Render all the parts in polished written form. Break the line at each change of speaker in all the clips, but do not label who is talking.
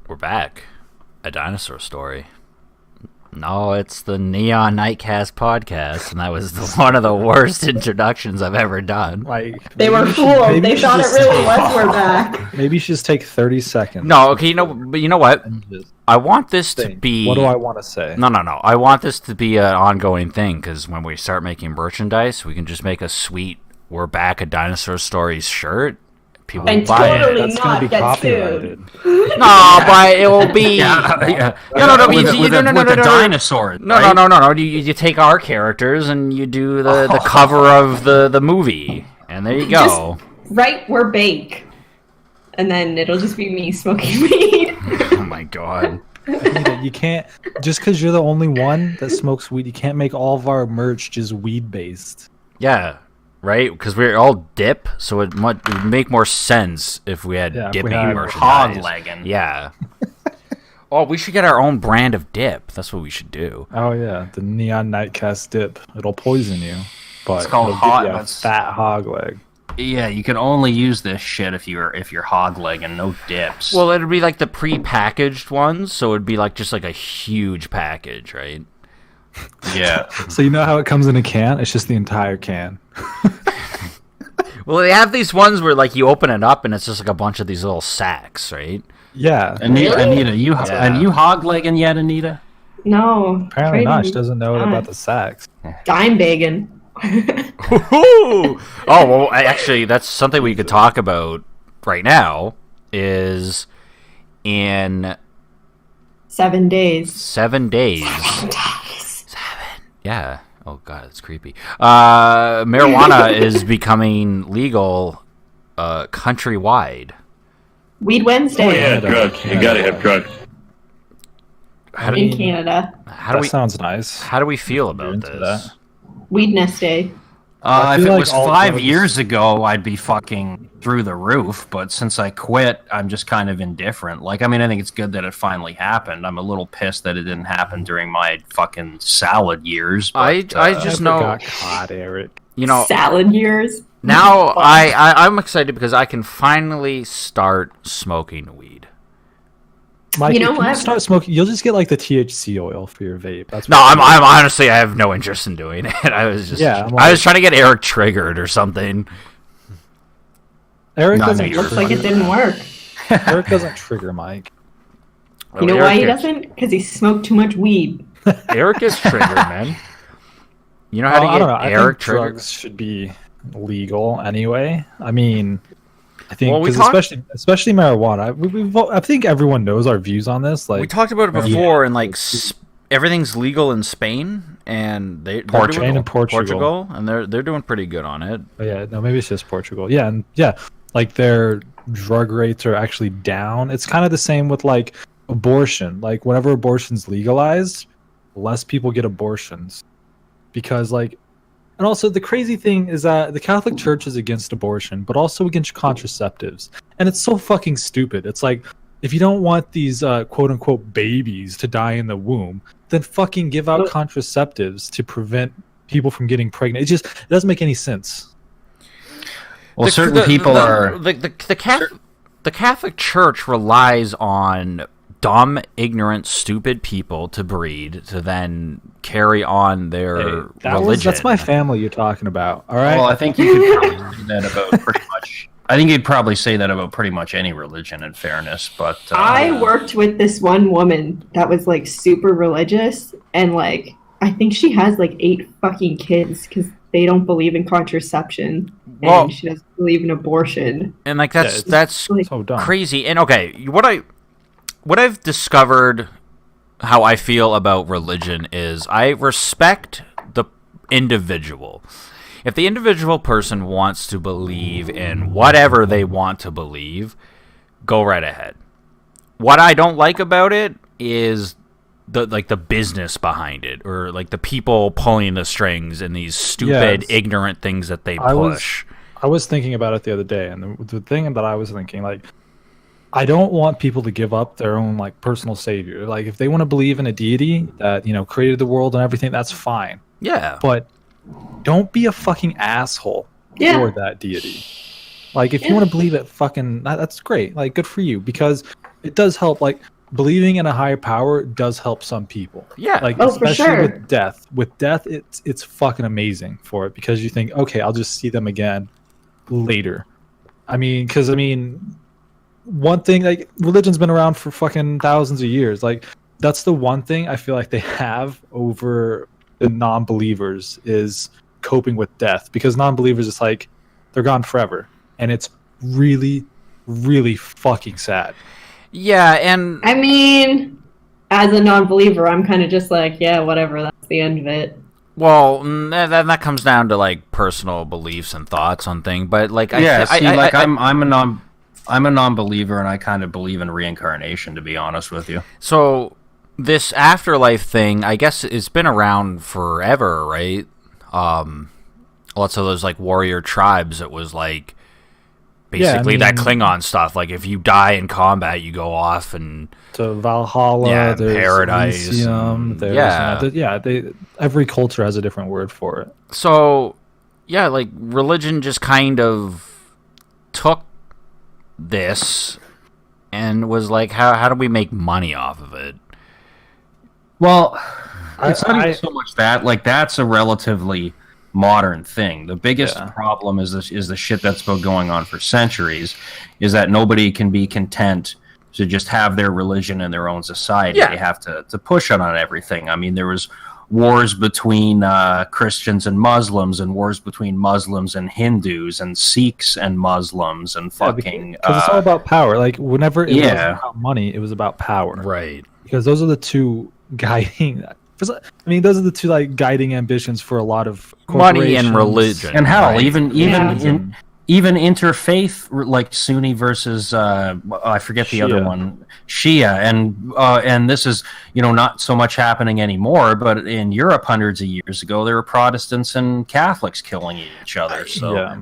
We're back. A dinosaur story. No, it's the Neon Nightcast podcast, and that was one of the worst introductions I've ever done.
Like
they were fooled. They thought it really was we're back.
Maybe you should just take 30 seconds.
No, okay, but you know what? I want this to be...
What do I want to say?
No. I want this to be an ongoing thing, because when we start making merchandise, we can just make a sweet "We're Back, a Dinosaur Stories" shirt. People
and
buy
totally
it.
That's going to be copyrighted.
No, but it will be... No,
with the dinosaurs.
No. You take our characters and you do the cover of the movie, and there you go.
Just write "We're Bake," and then it'll just be me smoking weed.
Oh my god.
You can't, just because you're the only one that smokes weed, you can't make all of our merch just weed based.
Yeah. Right, because we're all dip, so it would make more sense if we had dipping merchandise.
Hog legging.
Yeah. Oh, we should get our own brand of dip. That's what we should do.
Oh yeah, the Neon Nightcast dip. It'll poison you, but
it's called
fat hog leg.
Yeah, you can only use this shit if you're hog legging, no dips.
Well, it'd be like the pre-packaged ones, so it'd be like just like a huge package, right?
Yeah.
So you know how it comes in a can? It's just the entire can.
Well, they have these ones where like you open it up and it's just like a bunch of these little sacks, right?
Yeah.
Anita, are you hog legging yet, Anita?
No.
Apparently not. She doesn't know about the sacks.
Dime bagging.
Oh well, actually, that's something we could talk about right now. Is in
7 days.
7 days. 7 days. 7. Yeah. Oh god, it's creepy. Marijuana is becoming legal countrywide.
Weed Wednesday.
Oh yeah, drugs. You gotta have drugs.
In Canada.
That sounds nice.
How do we feel about this?
Weedness Day.
If it was 5 years ago, I'd be fucking through the roof. But since I quit, I'm just kind of indifferent. Like, I mean, I think it's good that it finally happened. I'm a little pissed that it didn't happen during my fucking salad years. But,
I just know.
God, Eric.
You know,
salad years.
Now I'm excited because I can finally start smoking weed.
Mike, you start smoking, you'll just get like the THC oil for your vape.
I'm honestly, I have no interest in doing it. I was just, I was trying to get Eric triggered or something.
Eric doesn't.
Looks like it didn't work.
Eric doesn't trigger Mike.
You know why he doesn't? Because he smoked too much weed.
Eric is triggered, man. You know how to get Eric triggered?
Drugs should be legal anyway. I mean, I think especially marijuana. I think everyone knows our views on this. Like
we talked about it before, and like everything's legal in Spain, and they're doing Portugal, and they're doing pretty good on it.
Oh, yeah, no, maybe it's just Portugal. Yeah, and like their drug rates are actually down. It's kind of the same with like abortion. Like whenever abortion's legalized, less people get abortions because like. And also, the crazy thing is that the Catholic Church is against abortion, but also against contraceptives. And it's so fucking stupid. It's like, if you don't want these quote-unquote babies to die in the womb, then fucking give out contraceptives to prevent people from getting pregnant. It doesn't make any sense.
Well, certain people are...
The Catholic Church relies on dumb, ignorant, stupid people to breed to then carry on their religion.
That's my family you're talking about. All right.
Well, I think you could probably say that about pretty much. I think you'd probably say that about pretty much any religion, in fairness. But
I worked with this one woman that was like super religious, and like I think she has like 8 fucking kids because they don't believe in contraception, and she doesn't believe in abortion.
And like that's
like,
so dumb.
Crazy. And okay, what I've discovered how I feel about religion is I respect the individual. If the individual person wants to believe in whatever they want to believe, go right ahead. What I don't like about it is the business behind it, or like the people pulling the strings and these stupid, ignorant things that they push.
I was thinking about it the other day, and the thing that I was thinking, like, I don't want people to give up their own like personal savior. Like if they want to believe in a deity that, created the world and everything, that's fine.
Yeah.
But don't be a fucking asshole for that deity. Like if you want to believe it, that's great. Like good for you, because it does help. Like believing in a higher power does help some people.
Yeah.
Like
Oh, for
especially
sure.
with death. With death, it's fucking amazing for it because you think, okay, I'll just see them again later. Because one thing, like, religion's been around for fucking thousands of years. Like, that's the one thing I feel like they have over the non-believers is coping with death, because non-believers, it's like they're gone forever, and it's really, really fucking sad.
Yeah, and
I mean, as a non-believer, I'm kind of just like, yeah, whatever. That's the end of it.
well, that comes down to like personal beliefs and thoughts on things. But like,
I'm a non-believer, and I kind of believe in reincarnation, to be honest with you.
So this afterlife thing, I guess, it's been around forever, right? Lots of those like warrior tribes. It was like basically that Klingon stuff. Like if you die in combat, you go off and
to Valhalla, there's
paradise.
Elysium, there's every culture has a different word for it.
So yeah, like religion just kind of took this and was like, how do we make money off of it?
Well, it's not even so much that. Like, that's a relatively modern thing. The biggest problem is the shit that's been going on for centuries, is that nobody can be content to just have their religion in their own society.
Yeah.
They have to push it on everything. I mean, there was wars between Christians and Muslims, and wars between Muslims and Hindus, and Sikhs and Muslims, and fucking...
Because it's all about power. Like, whenever it was about money, it was about power.
Right.
Because those are the two guiding... those are the two like guiding ambitions for a lot of
money and religion,
and hell, even interfaith, like Sunni versus I forget the other one, Shia, and this is not so much happening anymore, but in Europe hundreds of years ago there were Protestants and Catholics killing each other. So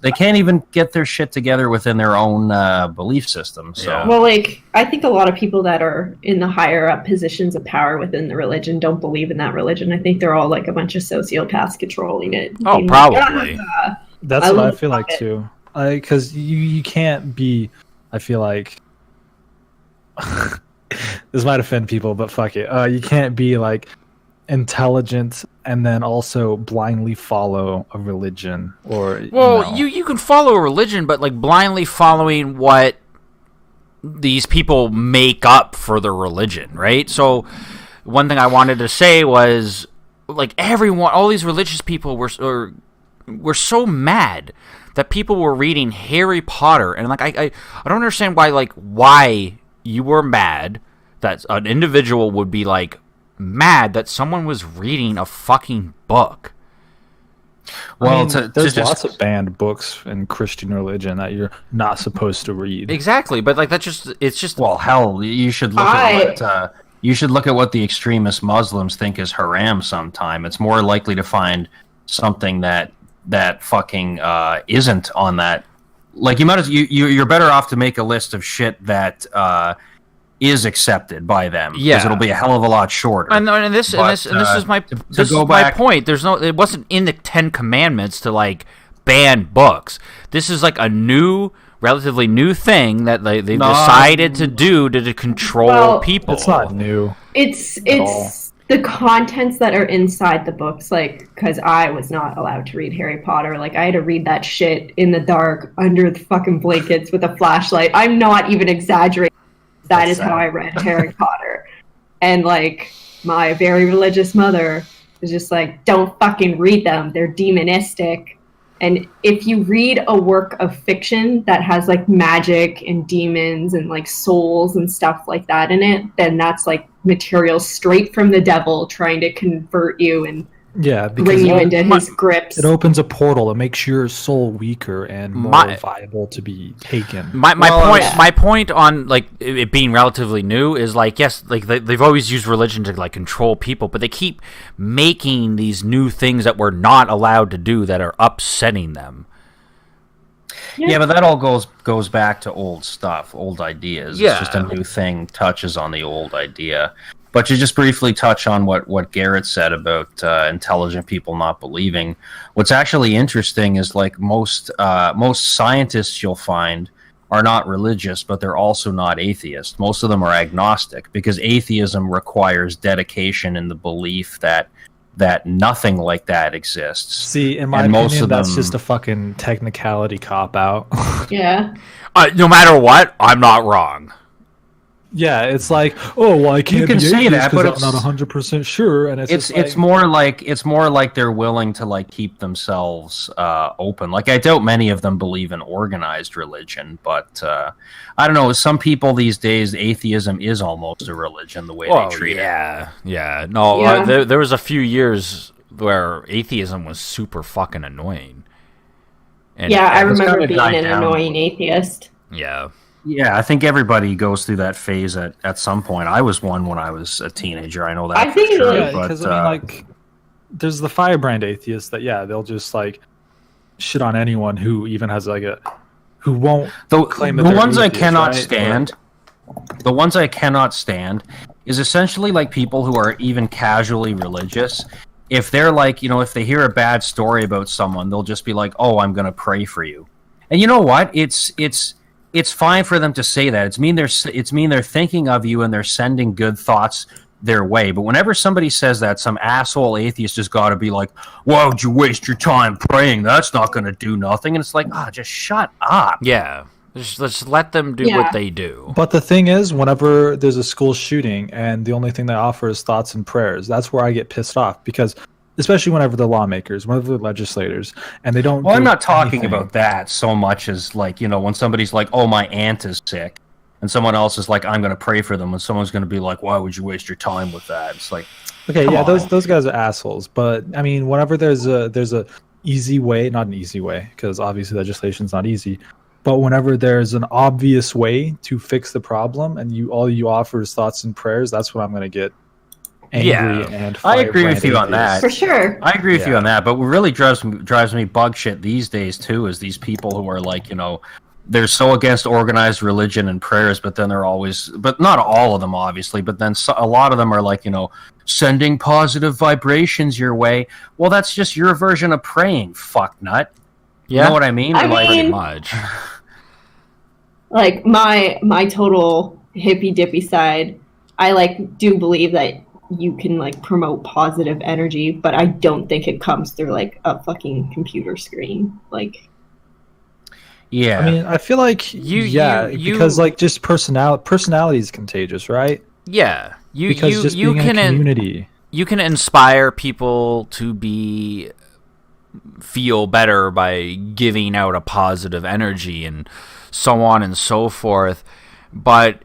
they can't even get their shit together within their own belief system. So
well, like I think a lot of people that are in the higher up positions of power within the religion don't believe in that religion. I think they're all like a bunch of sociopaths controlling it.
Oh, probably.
That's what I feel like too. Because you can't be. I feel like this might offend people, but fuck it. You can't be like intelligent and then also blindly follow a religion, or
you can follow a religion, but like blindly following what these people make up for the religion, right? So one thing I wanted to say was like all these religious people were so mad that people were reading Harry Potter, and like I don't understand why you were mad that an individual would be like mad that someone was reading a fucking book.
Well, there's lots of banned books in Christian religion that you're not supposed to read.
Exactly, but like it's just
well, hell, you should look at what the extremist Muslims think is haram. Sometime it's more likely to find something that fucking isn't on that. Like you're better off to make a list of shit that is accepted by them.
Yeah,
because it'll be a hell of a lot shorter.
And this is my point. It wasn't in the 10 Commandments to like ban books. This is like a relatively new thing that they've decided to do to control people.
It's not new.
It's the contents that are inside the books, like, because I was not allowed to read Harry Potter. Like, I had to read that shit in the dark under the fucking blankets with a flashlight. I'm not even exaggerating. That's how I read Harry Potter. And like my very religious mother was just like, don't fucking read them. They're demonistic. And if you read a work of fiction that has like magic and demons and like souls and stuff like that in it, then that's like material straight from the devil trying to convert you and bring you into his grips.
It opens a portal. It makes your soul weaker and more viable to be taken.
My point on like it being relatively new is like, yes, like they've always used religion to like control people, but they keep making these new things that we're not allowed to do that are upsetting them.
Yeah, but that all goes back to old stuff, old ideas.
Yeah.
It's just a new thing touches on the old idea. But to just briefly touch on what Garrett said about intelligent people not believing, what's actually interesting is like most scientists you'll find are not religious, but they're also not atheist. Most of them are agnostic, because atheism requires dedication in the belief that nothing like that exists.
See, in my opinion, that's just a fucking technicality cop-out.
Yeah.
No matter what, I'm not wrong.
Yeah, it's like, oh, well, I can't.
You can
be
say that, but
I'm not 100% sure, and
it's more like they're willing to like keep themselves open. Like, I doubt many of them believe in organized religion, but I don't know. Some people these days, atheism is almost a religion the way they treat it.
Yeah. No,
Yeah.
There was a few years where atheism was super fucking annoying. And
Yeah, I
it's
remember
kinda
being
died
an
down.
annoying atheist.
Yeah.
Yeah, I think everybody goes through that phase at some point. I was one when I was a teenager. I know that.
I think
for sure,
like-
but,
because I mean, like, there's the firebrand atheists that they'll just like shit on anyone who even has like who won't claim that
the
they're
ones I
atheists,
cannot
right?
stand. The ones I cannot stand is essentially like people who are even casually religious. If they're like, if they hear a bad story about someone, they'll just be like, "Oh, I'm going to pray for you." And you know what? It's fine for them to say that. It's mean they're thinking of you and they're sending good thoughts their way. But whenever somebody says that, some asshole atheist just got to be like, "Why would you waste your time praying? That's not going to do nothing." And it's like, just shut up.
Yeah. Just let them do what they do.
But the thing is, whenever there's a school shooting and the only thing they offer is thoughts and prayers, that's where I get pissed off, because especially whenever the lawmakers, whenever the legislators, and they don't.
Well, I'm
do
not talking
anything.
about that so much as like, when somebody's like, "Oh, my aunt is sick," and someone else is like, "I'm going to pray for them," and someone's going to be like, "Why would you waste your time with that?" It's like,
Okay,
come
yeah,
on.
those guys are assholes. But I mean, whenever there's a easy way, not an easy way, because obviously legislation's not easy. But whenever there's an obvious way to fix the problem, and all you offer is thoughts and prayers, that's when I'm going to get angry and.
I agree with you on
atheist.
that.
For sure.
I agree with you on that. But what really drives me bug shit these days too is these people who are like, they're so against organized religion and prayers, but then they're always, but not all of them obviously, but then a lot of them are like, sending positive vibrations your way. Well, that's just your version of praying, fucknut.
Yeah.
You know what I mean?
I
Like,
Pretty
mean-
much.
Like my total hippy dippy side, I do believe that you can promote positive energy, but I don't think it comes through a fucking computer screen.
yeah.
I mean, I feel like because just personality is contagious, right?
Yeah.
Because just being in a community.
You can inspire people to feel better by giving out a positive energy and so on and so forth. But,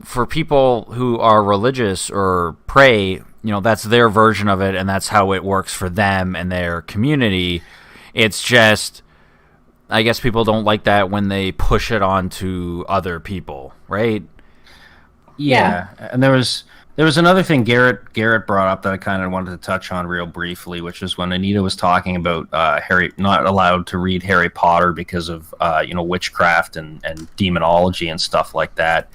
for people who are religious or pray, that's their version of it, and that's how it works for them and their community. It's just, I guess people don't like that when they push it onto other people, right?
Yeah. And there was another thing Garrett brought up that I kind of wanted to touch on real briefly, which is when Anita was talking about Harry not allowed to read Harry Potter because of witchcraft and demonology and stuff like that.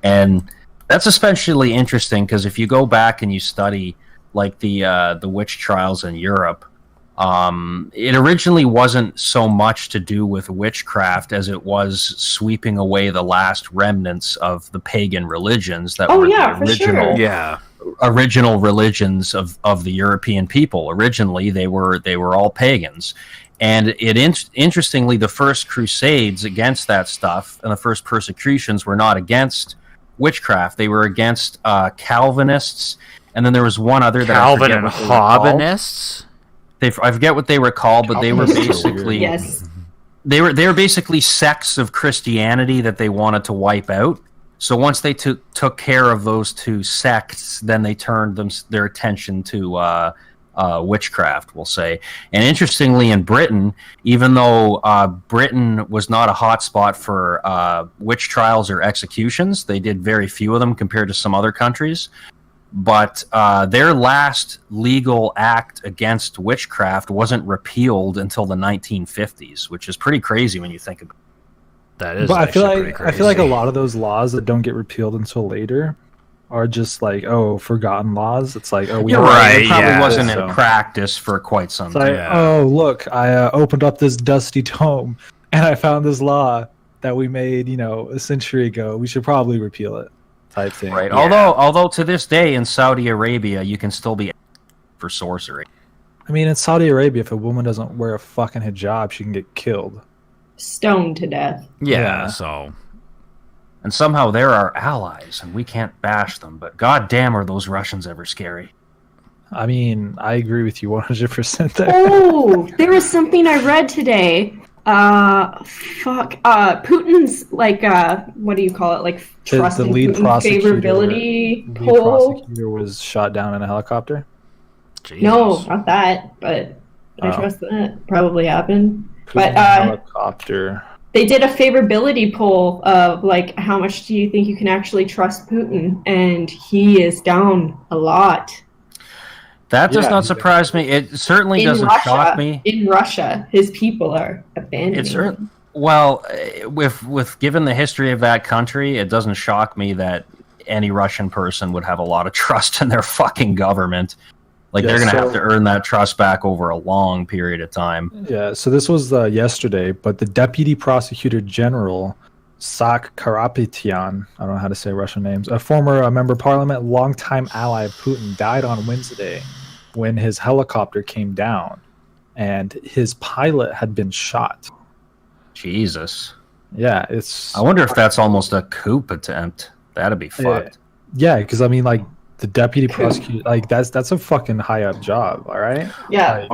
And that's especially interesting because if you go back and you study the witch trials in Europe, it originally wasn't so much to do with witchcraft as it was sweeping away the last remnants of the pagan religions that were the original, original religions of the European people. Originally, they were all pagans, and interestingly, the first crusades against that stuff and the first persecutions were not against witchcraft; they were against Calvinists, and then there was one other
Calvin and Hobbinists.
I forget what they were called, but they were basically they were basically sects of Christianity that they wanted to wipe out. So once they took care of those two sects, then they turned their attention to witchcraft, we'll say. And interestingly, in Britain, even though Britain was not a hotspot for witch trials or executions, they did very few of them compared to some other countries. But their last legal act against witchcraft wasn't repealed until the 1950s, which is pretty crazy when you think about it.
That is.
But I feel like a
crazy.
lot of those laws that don't get repealed until later are just forgotten laws. It's like,
You're right.
It probably
yeah,
wasn't
so-
in practice for quite some
It's like,
time.
oh look, I opened up this dusty tome and I found this law. that we made, a century ago. We should probably repeal it, type thing.
Right.
Yeah.
Although to this day in Saudi Arabia, you can still be for sorcery.
I mean, in Saudi Arabia, if a woman doesn't wear a fucking hijab, she can get killed.
Stoned to death.
Yeah. So.
And somehow they're our allies, and we can't bash them. But goddamn, are those Russians ever scary?
I mean, I agree with you 100% there.
Oh, there was something I read today. Putin's what do you call it? Like trust
The
in
lead
Putin's
prosecutor,
favorability poll.
was shot down in a helicopter.
Jesus.
No, not that, but I trust that probably happened. But
helicopter.
they did a favorability poll of like how much do you think you can actually trust Putin, and he is down a lot.
That does not surprise me. It certainly doesn't shock me.
In Russia, his people are abandoning him.
Well, with given the history of that country, it doesn't shock me that any Russian person would have a lot of trust in their fucking government. Like, they're going to have to earn that trust back over a long period of time.
Yeah, so this was yesterday, but the Deputy Prosecutor General, Sak Karapetyan, I don't know how to say Russian names, a former member of parliament, longtime ally of Putin, died on Wednesday when his helicopter came down, and his pilot had been shot.
Jesus.
Yeah, it's...
I wonder if that's almost a coup attempt. That'd be fucked.
Yeah, because, I mean, like, the deputy prosecutor, like, that's a fucking high-up job, all right?
Yeah.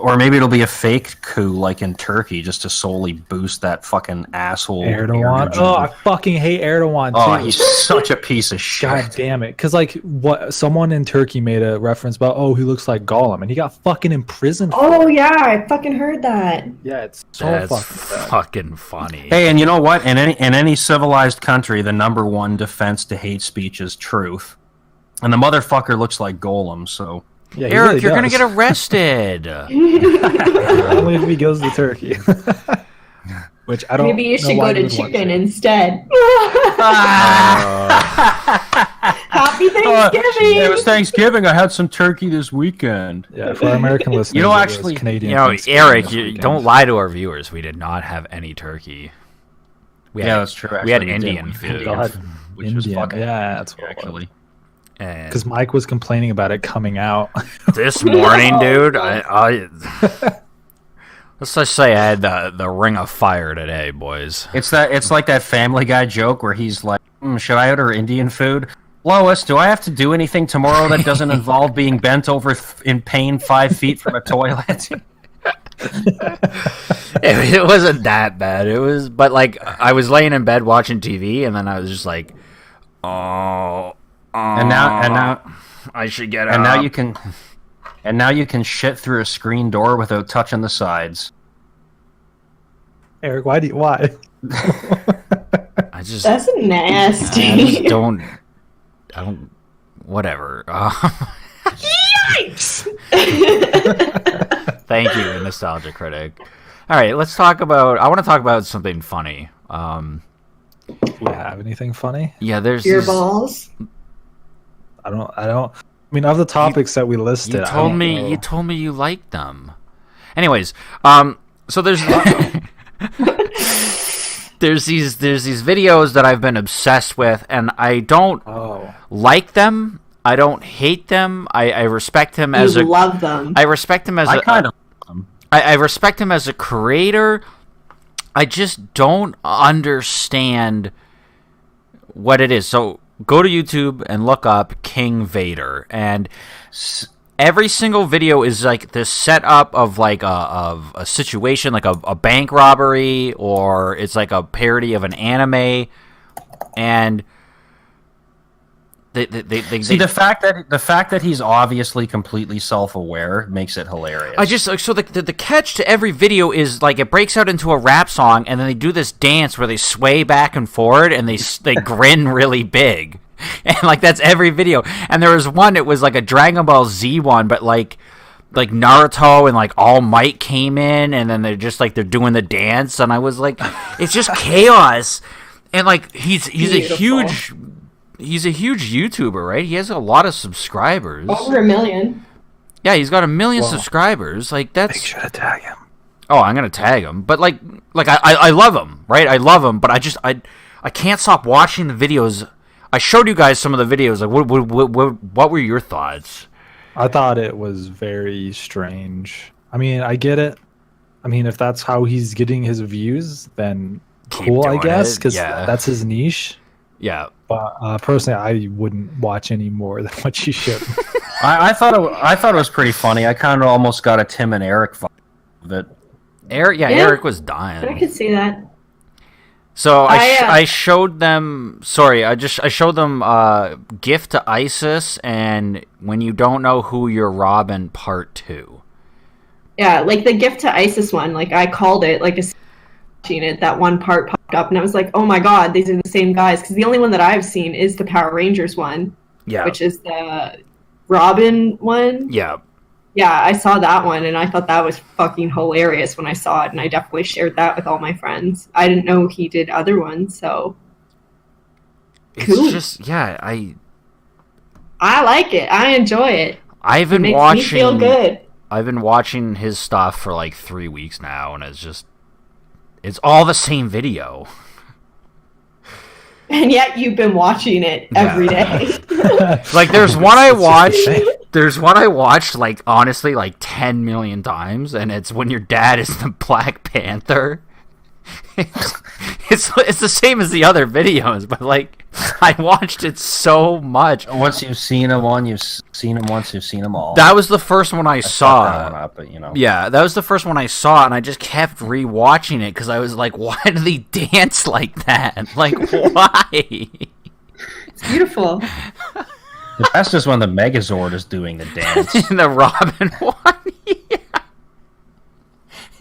Or maybe it'll be a fake coup like in Turkey just to solely boost that fucking asshole
Erdogan. Oh, I fucking hate Erdogan, too.
Oh, he's such a piece of shit.
God damn it. Because, like, someone in Turkey made a reference about, he looks like Gollum, and he got fucking imprisoned.
Oh, yeah, I fucking heard that.
Yeah, it's so
That's
fucking
funny.
Hey, and you know what? In any civilized country, the number one defense to hate speech is truth. And the motherfucker looks like Gollum, so...
Yeah,
Eric,
really
you're going to
does.
get arrested.
Only if he goes to Turkey. Which I don't
Maybe you should go to chicken instead. Happy Thanksgiving!
It was Thanksgiving. I had some turkey this weekend.
Yeah, for our American listeners,
You know,
it was
actually,
Canadian
Eric, don't lie to our viewers. We did not have any turkey.
That's true. Actually,
we had Indian food.
Which was fucking
that's what
actually.
Because Mike was complaining about it coming out
this morning, dude. I let's just say I had the ring of fire today, boys.
It's like that Family Guy joke where he's like, "Should I order Indian food? Lois, do I have to do anything tomorrow that doesn't involve being bent over in pain 5 feet from a toilet?"
It wasn't that bad. It was, but like I was laying in bed watching TV, and then I was just like, oh.
And now
I should get
and
up.
now you can shit through a screen door without touching the sides.
Eric, why?
I just
That's nasty.
I just don't. Whatever.
Yikes!
Thank you, Nostalgia Critic. All right, let's talk about. I want to talk about something funny.
Do we have anything funny?
Yeah, there's
Your
these-
balls.
I don't. I mean, of the topics that we listed,
You told me you liked them. Anyways, so there's there's these videos that I've been obsessed with, and I don't like them. I don't hate them. I respect him as a
love them.
I respect him as
I kind of love them.
I respect him as a creator. I just don't understand what it is. So go to YouTube and look up King Vader, and every single video is like this setup of like a situation, like a bank robbery, or it's like a parody of an anime, and they
See, the fact that he's obviously completely self-aware makes it hilarious.
I just like so the catch to every video is like it breaks out into a rap song, and then they do this dance where they sway back and forward, and they grin really big, and like that's every video. And there was one, it was like a Dragon Ball Z one, but like Naruto and like All Might came in, and then they're doing the dance, and I was like, it's just chaos, and like he's a huge YouTuber, right? He has a lot of subscribers.
Over 1 million.
Yeah, he's got 1 million subscribers. Like that's.
Make sure to tag him.
Oh, I'm gonna tag him. But I love him, right? I love him, but I can't stop watching the videos. I showed you guys some of the videos. Like, what were your thoughts?
I thought it was very strange. I mean, I get it. I mean, if that's how he's getting his views, then cool, I guess, because that's his niche.
Yeah.
But personally, I wouldn't watch any more than what you showed.
I thought it was pretty funny. I kind of almost got a Tim and Eric vibe of it.
Eric was dying.
I could see that.
So I showed them. Sorry, I showed them "Gift to ISIS" and "When You Don't Know Who You're Robbing" Part 2.
Yeah, like the Gift to ISIS one. Like I called it like watching it. That one part popped up, and I was like, "Oh my god, these are the same guys." Because the only one that I've seen is the Power Rangers one.
Yeah.
Which is the Robin one.
Yeah.
Yeah, I saw that one, and I thought that was fucking hilarious when I saw it, and I definitely shared that with all my friends. I didn't know he did other ones, so...
It's
cool.
just, I
like it. I enjoy it.
I've been
it makes
watching...
me feel good.
I've been watching his stuff for like 3 weeks now, and it's all the same video.
And yet you've been watching it every day.
Like, there's one I watched... There's one I watched, like, honestly, like 10 million times, and it's when your dad is the Black Panther. It's the same as the other videos, but, like, I watched it so much.
Once you've seen them one, you've seen them once, you've seen them all.
That was the first one I saw.
That one up, but, you know.
Yeah, that was the first one I saw, and I just kept rewatching it, because I was like, why do they dance like that? Like, why?
It's beautiful.
The best is when the Megazord is doing the dance.
In the Robin one, yeah.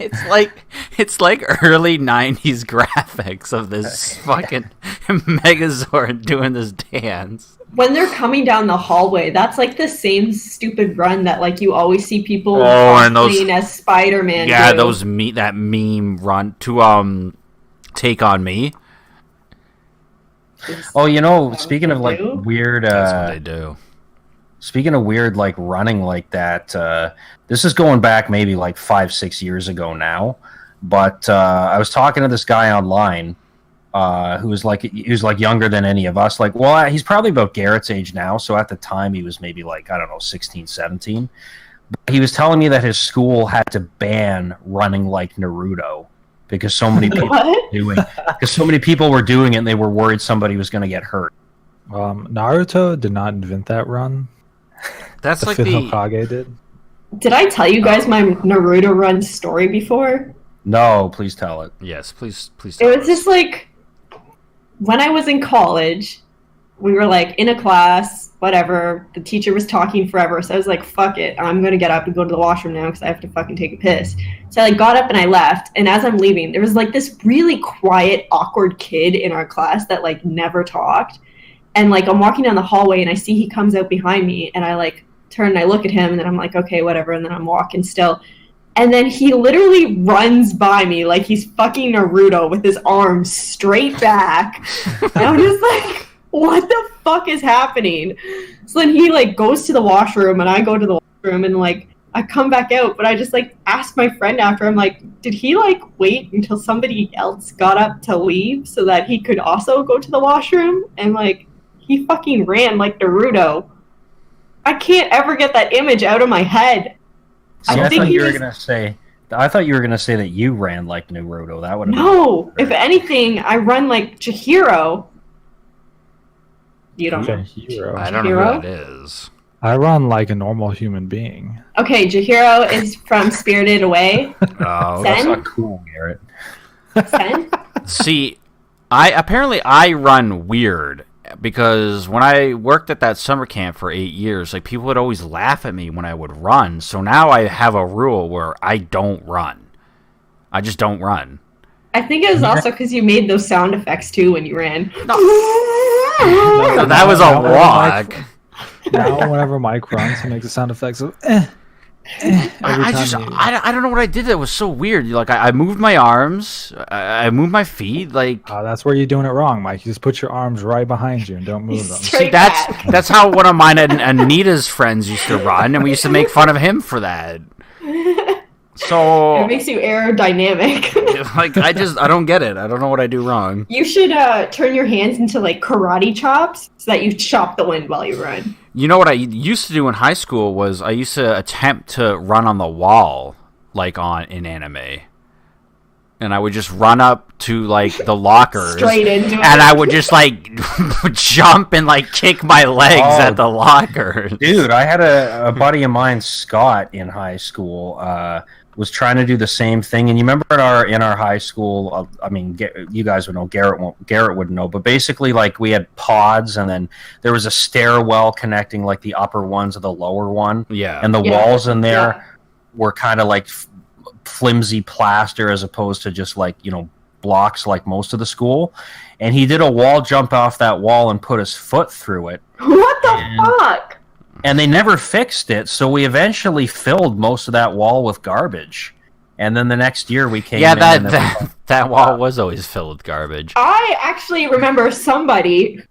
It's like early 90s graphics of this fucking Megazord doing this dance.
When they're coming down the hallway, that's like the same stupid run that like you always see people
and those
playing as Spider-Man.
Yeah,
do.
those that meme run to Take on Me.
Oh, you know, speaking of like weird,
That's what they do.
Speaking of weird, like running like that, this is going back maybe like 5-6 years ago now. But I was talking to this guy online who was like younger than any of us. Like, well, he's probably about Garrett's age now. So at the time, he was maybe like, I don't know, 16, 17. But he was telling me that his school had to ban running like Naruto. Because so many people were doing it, and they were worried somebody was going to get hurt.
Naruto did not invent that run.
That's like
Fifth Hokage did.
Did I tell you guys my Naruto run story before?
No, please tell it.
Yes, please.
It was just like when I was in college, we were like in a class, whatever. The teacher was talking forever, so I was like, "Fuck it, I'm gonna get up and go to the washroom now because I have to fucking take a piss." So I got up and I left. And as I'm leaving, there was like this really quiet, awkward kid in our class that like never talked. And like I'm walking down the hallway and I see he comes out behind me, and I like turn and I look at him, and then I'm like, okay, whatever. And then I'm walking still. And then he literally runs by me like he's fucking Naruto with his arms straight back. And I'm just like, what the fuck is happening? So then he like goes to the washroom, and I go to the washroom, and like I come back out, but I just like asked my friend after, I'm like, did he like wait until somebody else got up to leave so that he could also go to the washroom? And like he fucking ran like Naruto. I can't ever get that image out of my head.
See, I thought you were gonna say that you ran like Naruto. That would
no. If anything, I run like Chihiro. You don't know.
Chihiro.
I don't know who that is.
I run like a normal human being.
Okay, Chihiro is from Spirited Away.
Oh,
that's not cool, Garrett.
Sen?
See, I run weird because when I worked at that summer camp for 8 years, like people would always laugh at me when I would run. So now I have a rule where I don't run. I just don't run.
I think it was also because you made those sound effects too when you ran.
No, that was a walk.
Now, whenever Mike runs, he makes the sound effects of
I don't know what I did that was so weird. Like I moved my arms, I moved my feet. Like
that's where you're doing it wrong, Mike. You just put your arms right behind you and don't move them.
See, that's how one of mine and Anita's friends used to run, and we used to make fun of him for that. So
It makes you aerodynamic.
like I don't get it. I don't know what I do wrong.
You should turn your hands into like karate chops so that you chop the wind while you run.
You know what I used to do in high school was I used to attempt to run on the wall like in anime. And I would just run up to like the lockers
Straight into it.
and I would just like jump and like kick my legs at the lockers.
Dude, I had a buddy of mine, Scott, in high school, was trying to do the same thing. And you remember in our high school, I mean, you guys would know, Garrett would know, but basically like we had pods and then there was a stairwell connecting like the upper one to the lower one.
Yeah.
And the walls in there were kind of like flimsy plaster as opposed to just like, blocks like most of the school. And he did a wall jump off that wall and put his foot through it.
What the fuck?
And they never fixed it, so we eventually filled most of that wall with garbage. And then the next year we came in
that wall was always filled with garbage.
I actually remember somebody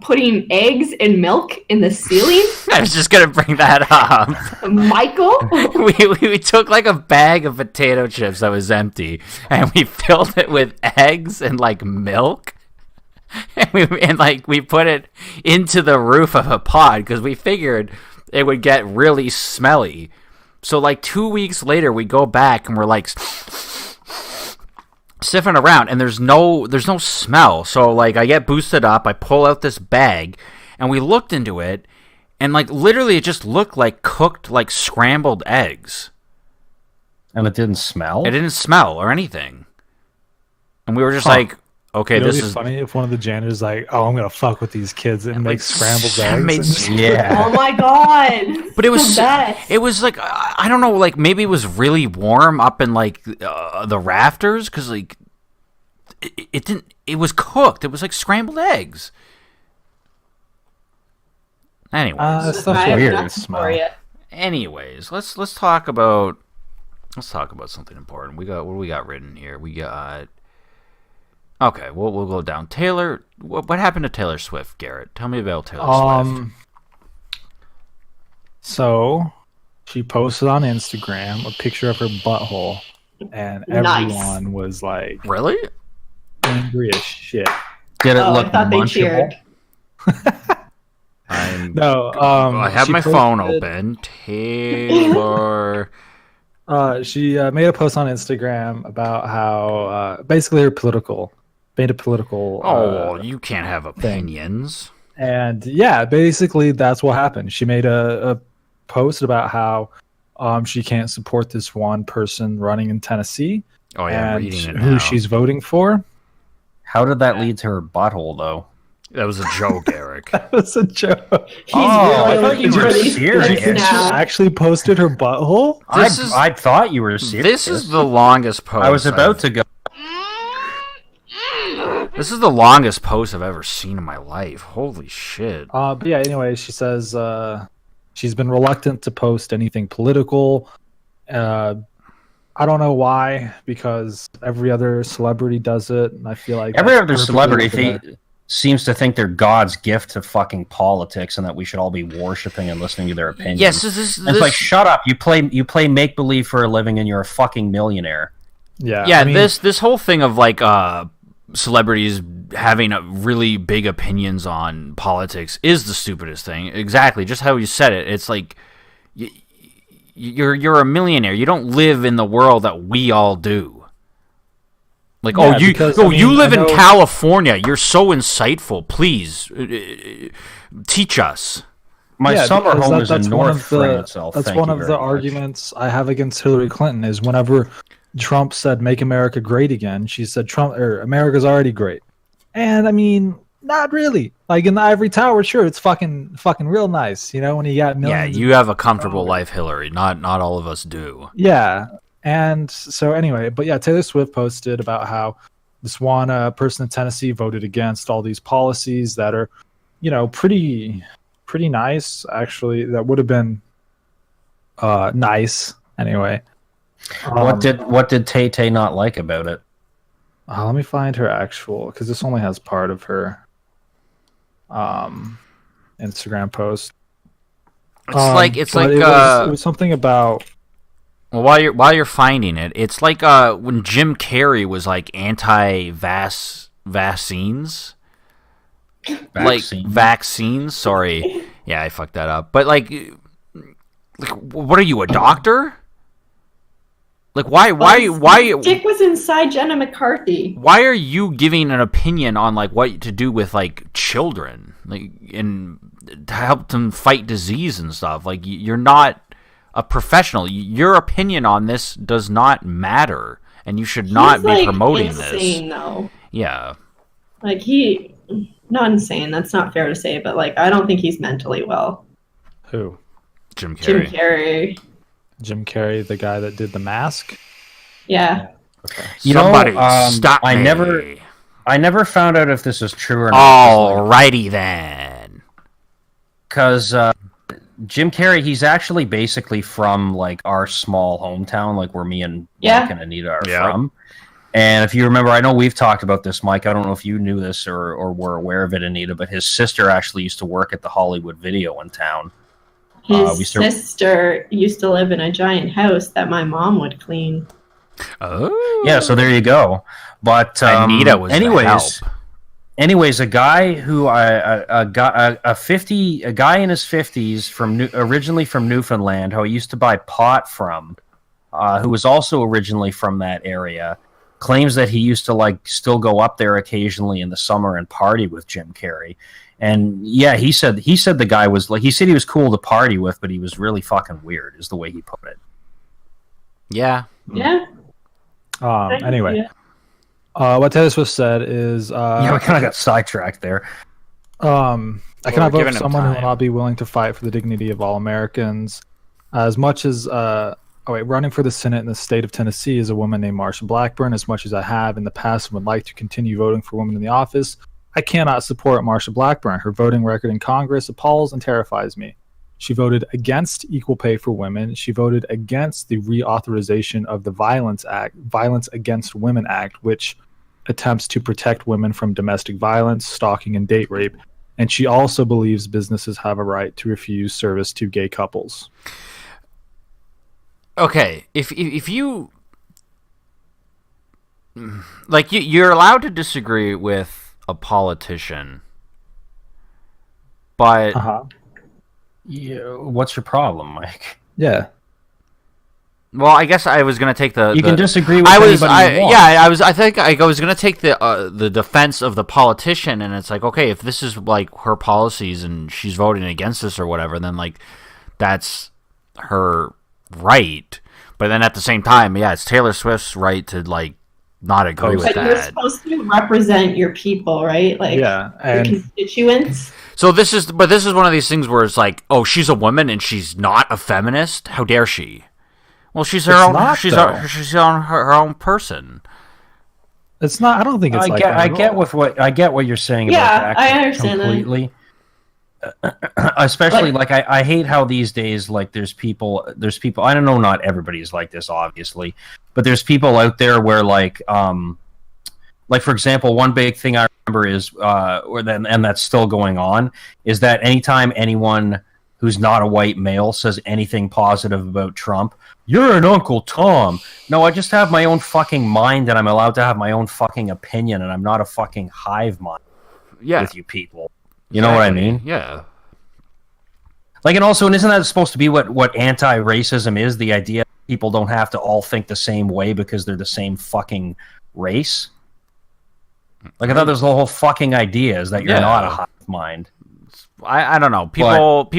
putting eggs and milk in the ceiling.
I was just gonna bring that up.
Michael?
we took like a bag of potato chips that was empty and we filled it with eggs and like milk. And we put it into the roof of a pod because we figured it would get really smelly. So like 2 weeks later we go back and we're like sniffing around and there's no smell. So like I get boosted up, I pull out this bag and we looked into it and like literally it just looked like cooked like scrambled eggs.
And it didn't smell?
It didn't smell or anything. And we were just like, okay, this is
funny if one of the janitors is like, "Oh, I'm gonna fuck with these kids and make scrambled eggs."
Yeah.
Oh my god!
But it was
the best.
It was like I don't know, like maybe it was really warm up in like the rafters because like it didn't. It was cooked. It was like scrambled eggs. Anyways,
stuff's weird. And smell.
Anyways, let's talk about something important. What do we got written here? We got. Okay, we'll go down. Taylor, what happened to Taylor Swift, Garrett? Tell me about Taylor Swift.
So, she posted on Instagram a picture of her butthole, and everyone was like,
"Really?
Angry as shit."
Did it look
I thought they cheered.
I have my phone open. Taylor.
She made a post on Instagram about how basically her made a political.
You can't have opinions.
And yeah, basically that's what happened. She made a post about how she can't support this one person running in Tennessee.
Oh yeah, I'm
and
reading it
who
now.
she's voting for.
How did that lead to her butthole, though?
That was a joke, Eric.
That was a joke.
I thought you were
She
serious.
actually posted her butthole.
I thought you were serious.
This is the longest post.
I was about to go.
This is the longest post I've ever seen in my life. Holy shit.
But yeah, anyway, she says she's been reluctant to post anything political. I don't know why, because every other celebrity does it, and I feel like
every other celebrity seems to think they're God's gift to fucking politics, and that we should all be worshiping and listening to their opinions.
Yes,
it's like, shut up! You play make believe for a living, and you're a fucking millionaire.
Yeah.
I mean, this whole thing of like celebrities having really big opinions on politics is the stupidest thing. Exactly, just how you said it. It's like you're a millionaire. You don't live in the world that we all do. Like,
yeah,
you live in California. You're so insightful. Please teach us.
My summer home is in North France.
That's one of the arguments I have against Hillary Clinton. Is whenever Trump said "Make America Great Again," she said America's already great. And I mean, not really. Like in the Ivory Tower, sure, it's fucking real nice. You know, when you got millions.
Yeah, you have a comfortable life, Hillary. Not all of us do.
Yeah. And so anyway, but yeah, Taylor Swift posted about how this one person in Tennessee voted against all these policies that are, pretty nice, actually. That would have been nice anyway.
What did Tay not like about it?
Let me find her actual, because this only has part of her Instagram post.
It
was something about.
Well, while you're finding it, it's like when Jim Carrey was like vaccines. Like vaccines. Sorry, yeah, I fucked that up. But like, what are you, a doctor? Like, why?
Dick was inside Jenna McCarthy.
Why are you giving an opinion on like what to do with like children, like, and to help them fight disease and stuff? Like, you're not a professional. Your opinion on this does not matter, and you should not be promoting
insane,
this.
Though.
Yeah.
Like not insane. That's not fair to say, but like I don't think he's mentally well.
Who?
Jim Carrey.
Jim Carrey, the guy that did The Mask.
Yeah.
Okay.
Somebody stop me.
I never found out if this is true or not.
Alrighty then.
Because Jim Carrey, he's actually basically from like our small hometown, like where me and Mike and Anita are from. And if you remember, I know we've talked about this, Mike. I don't know if you knew this or were aware of it, Anita, but his sister actually used to work at the Hollywood Video in town.
His sister used to live in a giant house that my mom would clean.
Oh. Yeah, so there you go. But
Anita was
anyways, a guy who a guy in his 50s originally from Newfoundland, who I used to buy pot from, who was also originally from that area, claims that he used to like still go up there occasionally in the summer and party with Jim Carrey. And yeah, he said the guy was like, he said he was cool to party with, but he was really fucking weird, is the way he put it.
Yeah.
Yeah.
Anyway, what Taylor Swift said is,
we kind of got sidetracked there.
I cannot vote for someone who will not be willing to fight for the dignity of all Americans. As much as running for the Senate in the state of Tennessee is a woman named Marsha Blackburn. As much as I have in the past and would like to continue voting for women in the office, I cannot support Marsha Blackburn. Her voting record in Congress appalls and terrifies me. She voted against equal pay for women. She voted against the reauthorization of the Violence Against Women Act, which attempts to protect women from domestic violence, stalking, and date rape. And she also believes businesses have a right to refuse service to gay couples.
Okay, if you like, you're allowed to disagree with a politician, but
yeah, what's your problem, Mike?
Yeah.
Well, I guess I was gonna take the.
You can disagree with anybody you want.
Yeah, I think I was gonna take the defense of the politician, and it's like, okay, if this is like her policies and she's voting against this or whatever, then like that's her right. But then at the same time, yeah, it's Taylor Swift's right to like not agree with that.
You're supposed to represent your people, right? Like,
yeah,
and your constituents.
So this is one of these things where it's like, oh, she's a woman and she's not a feminist. How dare she? Well, she's her own. She's her own person.
It's not. I don't think it's
I get what you're saying.
Yeah,
about
I understand
completely. Especially like I hate how these days like there's people I don't know, not everybody is like this obviously, but there's people out there where like for example, one big thing I remember is and that's still going on, is that anytime anyone who's not a white male says anything positive about Trump, you're an Uncle Tom. No, I just have my own fucking mind and I'm allowed to have my own fucking opinion, and I'm not a fucking hive mind with you people. You know what I mean?
Yeah.
Like, and also, and isn't that supposed to be what anti-racism is? The idea that people don't have to all think the same way because they're the same fucking race? Like, I thought there's the whole fucking idea is that you're not a hive mind.
I don't know.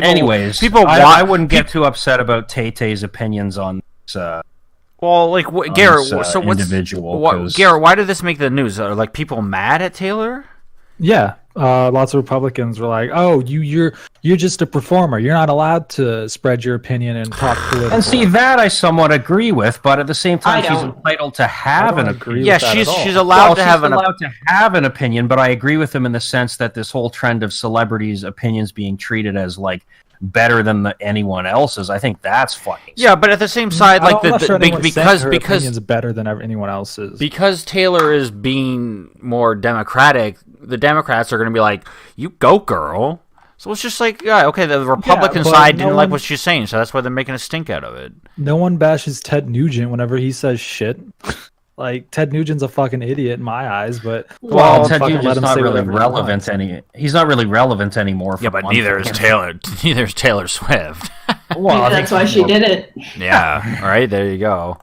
Anyways, I wouldn't get too upset about Tay-Tay's opinions on this.
Well, like, Garrett, so what's
individual?
Garrett, why did this make the news? Are like people mad at Taylor?
Yeah, lots of Republicans were like, "Oh, you're just a performer. You're not allowed to spread your opinion and talk political."
And see, that I somewhat agree with, but at the same time, she's entitled to have an opinion.
Yeah, she's allowed to have
an opinion, but I agree with him in the sense that this whole trend of celebrities' opinions being treated as like better than anyone else's, I think that's fucking.
Yeah, but at the same side, like because
opinion's better than anyone else's.
Because Taylor is being more democratic, the Democrats are going to be like, "You go, girl." So it's just like, yeah, okay, the Republican side didn't like what she's saying, so that's why they're making a stink out of it.
No one bashes Ted Nugent whenever he says shit. Like, Ted Nugent's a fucking idiot in my eyes, but...
Well, Ted Nugent's not really relevant he's not really relevant anymore.
Yeah, but neither is Taylor Swift.
Well, maybe that's why she did it.
Yeah, all right, there you go.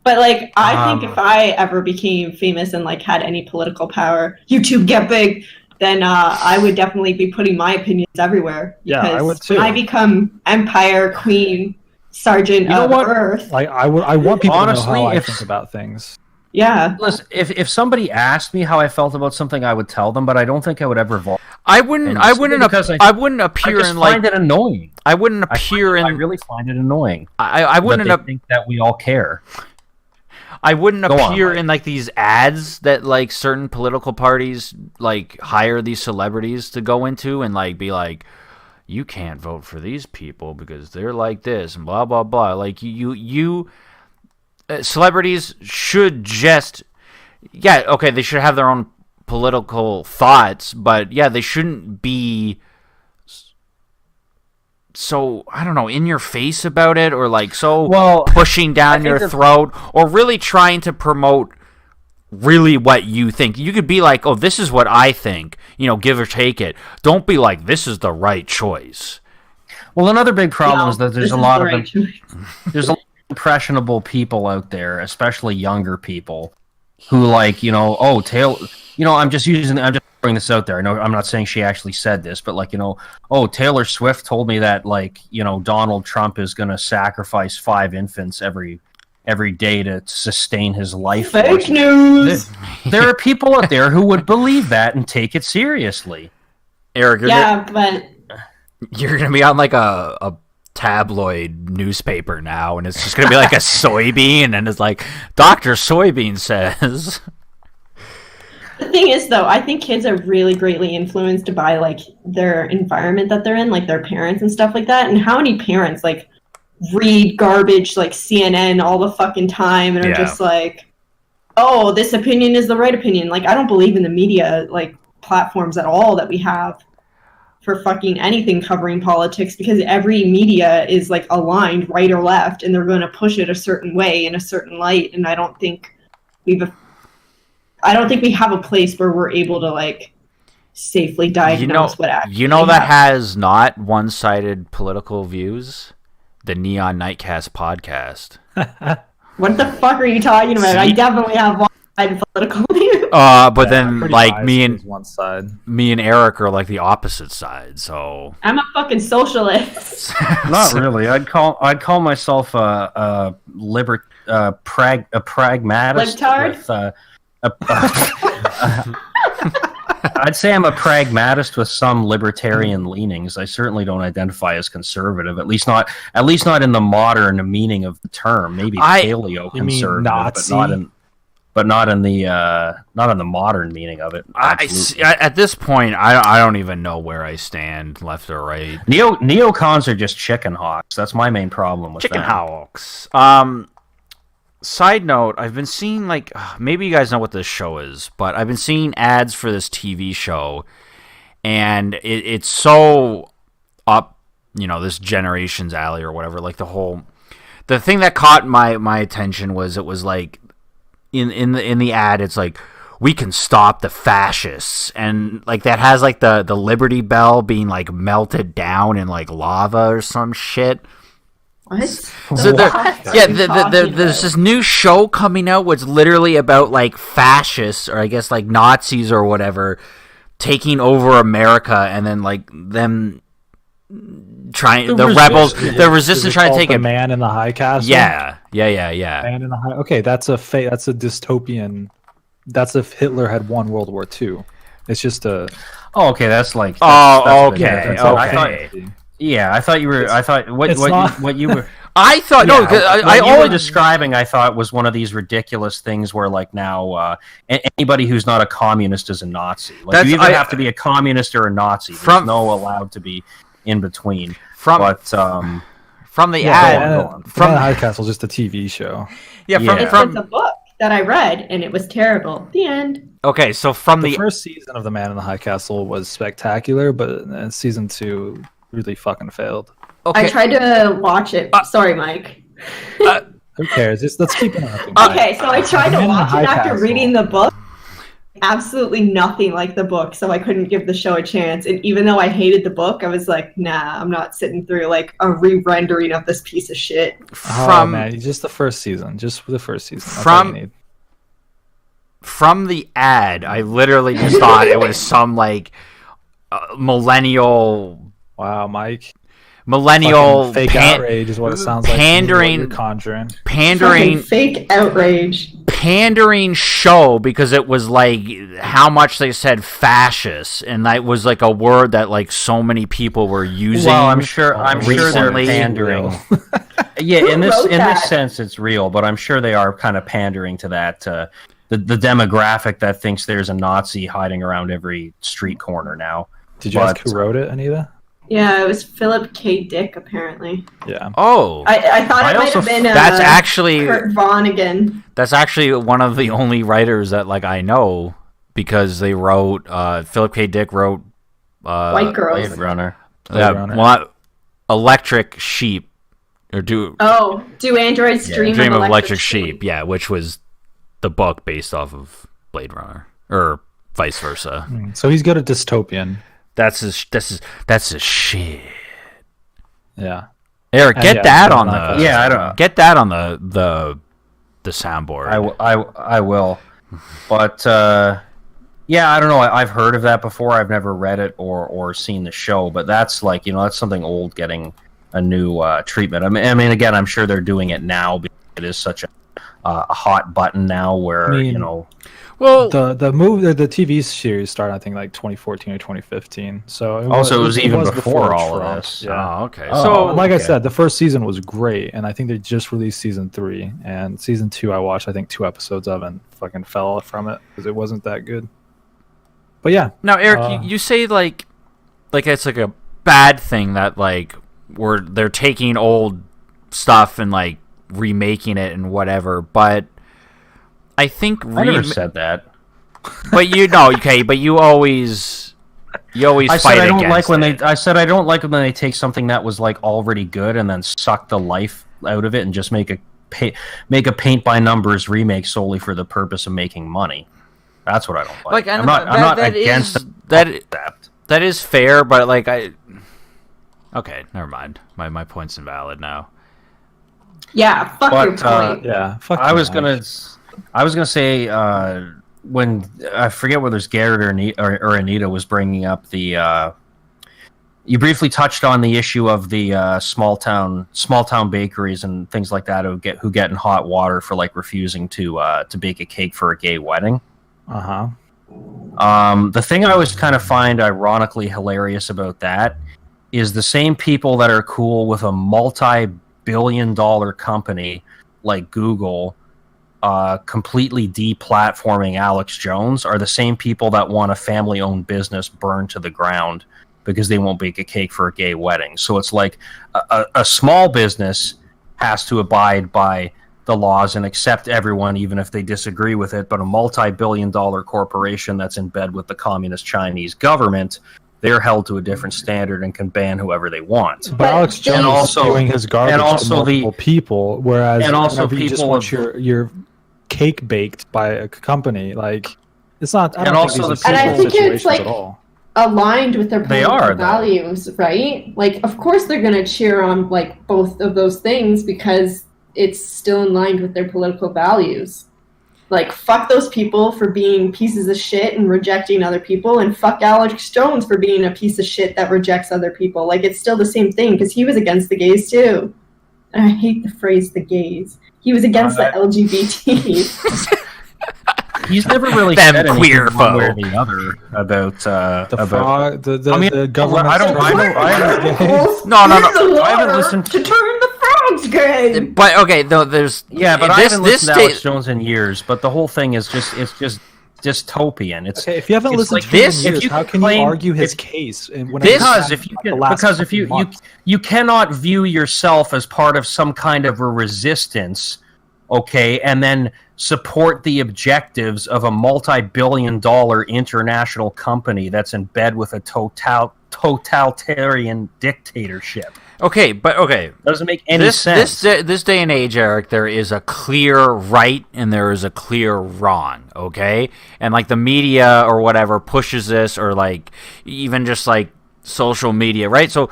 But, like, I think if I ever became famous and, like, had any political power, YouTube get big, then I would definitely be putting my opinions everywhere.
Yeah, I would too.
When I become Empire Queen... Sergeant of Earth.
Like I want people to know how I think about things.
Yeah.
Listen, if somebody asked me how I felt about something, I would tell them, but I don't think I would ever.
I wouldn't appear in like.
I find it annoying.
I wouldn't appear in.
I really find it annoying.
I wouldn't
think that we all care.
I wouldn't appear in like these ads that like certain political parties like hire these celebrities to go into and like be like, you can't vote for these people because they're like this and blah blah blah. Like celebrities should just, yeah, okay, they should have their own political thoughts, but yeah, they shouldn't be so, I don't know, in your face about it, or like so pushing down your throat, or really trying to promote really what you think. You could be like, oh, this is what I think, give or take it. Don't be like, this is the right choice.
Well, another big problem is that there's a lot of impressionable people out there, especially younger people, who like, oh, I'm just throwing this out there. I know I'm not saying she actually said this, but like, oh, Taylor Swift told me that like, Donald Trump is going to sacrifice 5 infants every day to sustain his life.
Fake news.
There are people out there who would believe that and take it seriously.
Eric,
but
you're gonna be on like a tabloid newspaper now, and it's just gonna be like a soybean, and it's like Dr. Soybean says.
The thing is, though, I think kids are really greatly influenced by like their environment that they're in, like their parents and stuff like that. And how many parents like read garbage like CNN all the fucking time and are just like, oh, this opinion is the right opinion. Like, I don't believe in the media like platforms at all that we have for fucking anything covering politics, because every media is like aligned right or left, and they're going to push it a certain way in a certain light. And I don't think we have a place where we're able to like safely diagnose what actually
that has not one-sided political views. The Neon Nightcast podcast.
What the fuck are you talking about? I definitely have one-sided political views.
But then like me and
one side.
Me and Eric are like the opposite side. So
I'm a fucking socialist.
Not really. I'd call myself a pragmatist.
Libtard?
I'd say I'm a pragmatist with some libertarian leanings. I certainly don't identify as conservative, at least not in the modern meaning of the term. Maybe paleo conservative, but not in the modern meaning of it.
At this point, I don't even know where I stand, left or right.
Neocons are just chicken hawks. That's my main problem with
chicken
them.
hawks. Side note, I've been seeing, like, maybe you guys know what this show is, but I've been seeing ads for this TV show, and it's so up, this generation's alley or whatever. Like, the thing that caught my attention was, it was like, in the ad, it's like, we can stop the fascists, and like that has like the Liberty Bell being like melted down in like lava or some shit.
What?
So there's this new show coming out what's literally about like fascists, or I guess like Nazis or whatever, taking over America, and then like them trying the resistance trying to take
a man in the high castle.
Yeah.
Man in the high. Okay, that's a dystopian. That's if Hitler had won World War II. It's just a.
Oh, okay. That's like.
Okay.
I thought you were. I thought what you were.
I thought
no. What you were describing, I thought, was one of these ridiculous things where, like, now anybody who's not a communist is a Nazi. Like, you either have to be a communist or a Nazi. There's no allowed to be in between.
From the ad,
from the High Castle, just a TV show.
It's a book. that I read, and it was terrible. The end.
Okay, so from
The
the
first season of The Man in the High Castle was spectacular, but season 2 really fucking failed.
okay,
I tried to watch it. Sorry, Mike.
Who cares? Just let's keep it on.
Okay, so I tried to
Man in the
watch
High
it after
Castle.
reading the book. Absolutely nothing like the book, so I couldn't give the show a chance. And even though I hated the book, I was like, nah, I'm not sitting through like a re-rendering of this piece of shit.
from
man, just the first season. Just the first season. That's
From-
all you need.
from the ad, I literally just thought it was some like millennial
Wow, Mike.
millennial
Fucking fake outrage is what it sounds like.
pandering-
What you're conjuring.
pandering
Fucking fake outrage.
pandering show because it was like how much they said fascist, and that was like a word that like so many people were using.
Well, I'm sure they're
recently.
pandering. Yeah,
Who
in
wrote
this
that?
sense, it's real, but I'm sure they are kind of pandering to that the demographic that thinks there's a Nazi hiding around every street corner now.
Did you ask who wrote it, Anita?
Yeah, it was Philip K. Dick, apparently.
Yeah.
Oh,
I thought
I
it might
also-
have been
that's actually
Kurt Vonnegut.
that's actually one of the only writers that like I know because they wrote Philip K. Dick wrote
White Girls.
Blade Runner.
yeah,
Runner.
well, Electric Sheep or do
Androids Dream,
Dream
of
of Electric Sheep, yeah, which was the book based off of Blade Runner or vice versa.
So he's good at dystopian.
That's his shit.
Yeah.
Eric,
And
get
yeah,
that
I'm
on
not
the
Yeah, I don't.
get that on the soundboard.
I will, but yeah, I don't know. I've heard of that before. I've never read it or seen the show, but that's like that's something old getting a new treatment. I mean, again, I'm sure they're doing it now because it is such a hot button now. Where
I mean,
well,
The movie, the TV series started, I think, like 2014 or 2015. So
it was even
was
before all of
Trump.
this.
Yeah.
oh, okay.
Oh,
So
Like I
okay.
said, the first season was great, and I think they just released season 3. And season 2, I watched, I think, 2 episodes of, and fucking fell from it because it wasn't that good. But yeah,
now, Eric, you say like it's like a bad thing that like they're taking old stuff and like remaking it and whatever, but I think
I never said that.
but but you always
I
fight
said I don't
against
like when
it.
I said I don't like when they take something that was like already good and then suck the life out of it and just make a paint by numbers remake solely for the purpose of making money. That's what I don't like.
Like,
I'm not
that
against
is-
that.
that is fair, but like okay, never mind. My point's invalid now.
Yeah, fuck your
But,
point.
yeah. Fuck
I
you,
was
Mike.
gonna say when I forget whether it's Garrett or Anita was bringing up the. You briefly touched on the issue of the small town bakeries and things like that who get in hot water for like refusing to bake a cake for a gay wedding.
Uh-huh.
The thing I always kind of find ironically hilarious about that is the same people that are cool with a multi-billion-dollar company like Google completely deplatforming Alex Jones are the same people that want a family-owned business burned to the ground because they won't bake a cake for a gay wedding. So it's like a small business has to abide by the laws and accept everyone even if they disagree with it, but a multi-billion-dollar corporation that's in bed with the communist Chinese government, they're held to a different standard and can ban whoever they want.
But Alex Jones is spewing his garbage to multiple people, whereas whenever you just want your cake baked by a company, like it's not. I don't think these are
And I
peaceful
think it's
situations
like
at all.
aligned with their
They
political
are, though.
values, right? Like, of course they're gonna cheer on like both of those things because it's still in line with their political values. Like, fuck those people for being pieces of shit and rejecting other people, and fuck Alex Jones for being a piece of shit that rejects other people. Like, it's still the same thing, because he was against the gays, too. And I hate the phrase, the gays. He was against the LGBT.
He's never really
Them
said anything
queer
one way or
foe.
the other about
The frog, the
I mean,
the government.
I don't-
No.
I haven't listened
to turn the frogs gay.
But okay, though there's
Yeah, but I haven't listened to
sta-
Alex Jones in years. But the whole thing is just dystopian. It's
Okay, if you haven't
it's
listened
like
to him
this,
in
if
years,
you
how can
claim-
you argue his
if-
case? And when
because if you cannot view yourself as part of some kind of a resistance, okay, and then support the objectives of a multi-billion-dollar international company that's in bed with a totalitarian dictatorship.
Okay,
Doesn't make any sense.
This day and age, Eric, there is a clear right and there is a clear wrong, okay? And, like, the media or whatever pushes this, or, like, even just, like, social media, right? So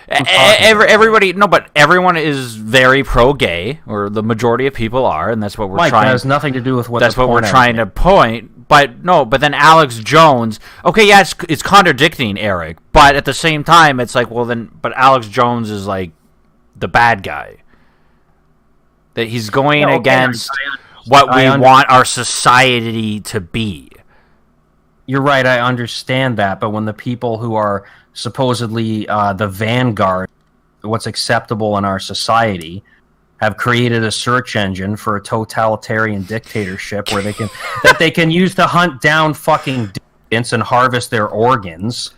everybody, no, but everyone is very pro-gay, or the majority of people are, and that's what we're trying.
That has nothing to do with what.
That's what we're trying to point. But no, but then Alex Jones. Okay, yeah, it's contradicting Eric, but at the same time, it's like, well, then, but Alex Jones is like the bad guy. That he's going against what we want our society to be.
You're right, I understand that, but when the people who are supposedly the vanguard, what's acceptable in our society, have created a search engine for a totalitarian dictatorship where they can use to hunt down fucking dissidents and harvest their organs.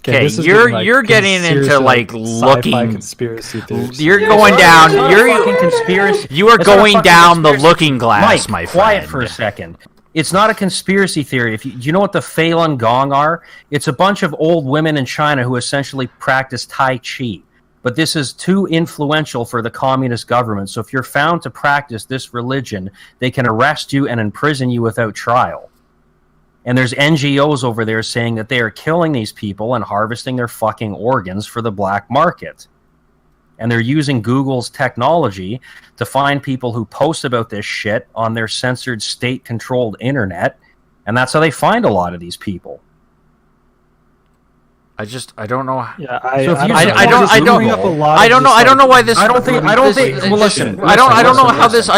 Okay, you're getting into like looking
conspiracy theories.
You're going down.
Fucking conspiracy.
You are going down the looking glass, my friend.
Quiet for a second. It's not a conspiracy theory. Do you know what the Falun Gong are? It's a bunch of old women in China who essentially practice Tai Chi. But this is too influential for the communist government. So if you're found to practice this religion, they can arrest you and imprison you without trial. And there's NGOs over there saying that they are killing these people and harvesting their fucking organs for the black market. And they're using Google's technology to find people who post about this shit on their censored, state-controlled internet, and that's how they find a lot of these people.
I don't know.
Yeah,
I don't know why this.
I don't think. Well, listen.
I don't know how this.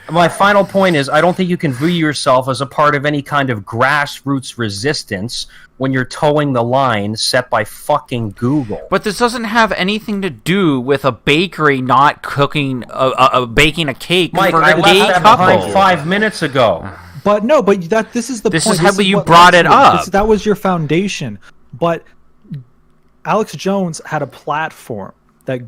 My final point is, I don't think you can view yourself as a part of any kind of grassroots resistance when you're towing the line set by fucking Google.
But this doesn't have anything to do with a bakery not cooking, baking a cake
Mike,
for
I
a
left
gay
that
couple.
behind 5 minutes ago.
But no, but this is the point.
This is how you brought it up.
That was your foundation. But Alex Jones had a platform that,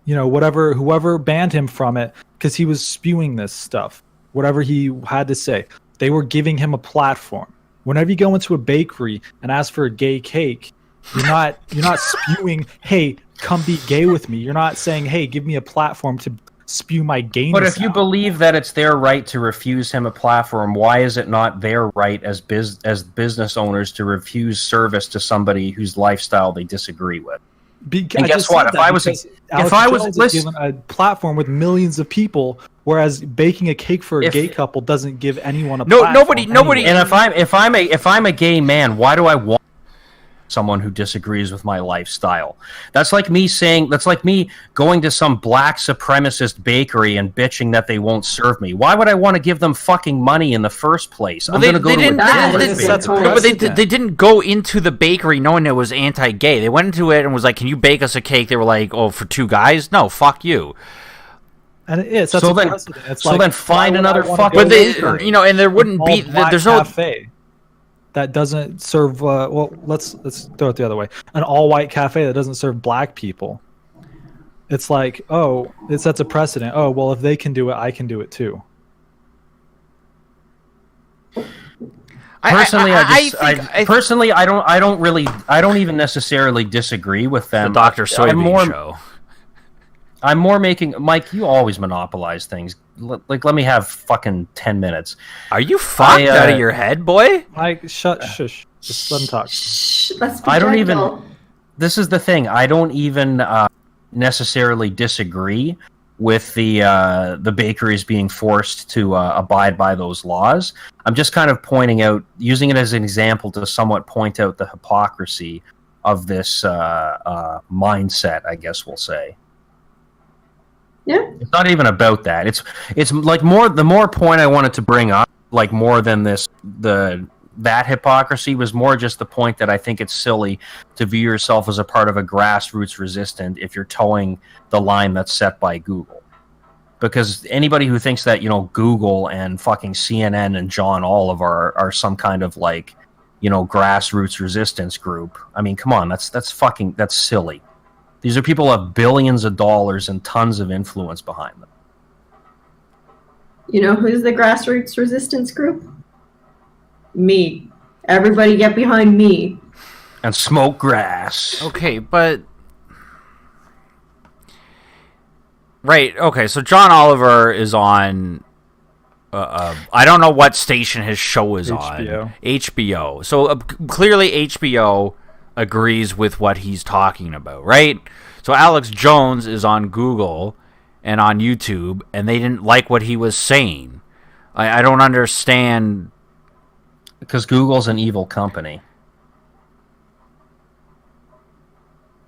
whoever banned him from it because he was spewing this stuff, whatever he had to say, they were giving him a platform. Whenever you go into a bakery and ask for a gay cake, you're not spewing, "Hey, come be gay with me." You're not saying, "Hey, give me a platform to spew my gayness."
But if you believe that it's their right to refuse him a platform, why is it not their right as business owners to refuse service to somebody whose lifestyle they disagree with? And guess what? If I was
given a platform with millions of people, whereas baking a cake for a gay couple doesn't give anyone a platform.
Nobody.
And if I'm a gay man, why do I want someone who disagrees with my lifestyle? That's like me going to some black supremacist bakery and bitching that they won't serve me. Why would I want to give them fucking money in the first place? I'm going to go to a
they didn't go into the bakery knowing it was anti-gay. They went into it and was like, "Can you bake us a cake?" They were like, "Oh, for two guys? No, fuck you."
And it is.
Then find another fucking bakery.
And there wouldn't be. There's no
cafe that doesn't serve. Let's throw it the other way. An all-white cafe that doesn't serve black people. It's like, it sets a precedent. Oh, well, if they can do it, I can do it too.
Personally, I don't even necessarily disagree with them.
The Dr. Soybean show.
I'm more making... Mike, you always monopolize things. Let me have fucking 10 minutes.
Are you fucked out of your head, boy?
Mike, shush. Just let him talk.
I don't even... This is the thing. I don't even necessarily disagree with the bakeries being forced to abide by those laws. I'm just kind of pointing out, using it as an example to somewhat point out the hypocrisy of this mindset, I guess we'll say.
Yeah.
It's not even about that. It's like the more point I wanted to bring up, like more than that hypocrisy was more just the point that I think it's silly to view yourself as a part of a grassroots resistance if you're towing the line that's set by Google. Because anybody who thinks that, Google and fucking CNN and John Oliver are some kind of grassroots resistance group. I mean, come on, that's silly. These are people who have billions of dollars and tons of influence behind them.
You know who's the grassroots resistance group? Me. Everybody get behind me.
And smoke grass.
Okay, but... Right, okay, so John Oliver is on... I don't know what station his show is
HBO.
on. HBO. So clearly HBO agrees with what he's talking about, right? So Alex Jones is on Google and on YouTube, and they didn't like what he was saying. I don't understand.
Because Google's an evil company.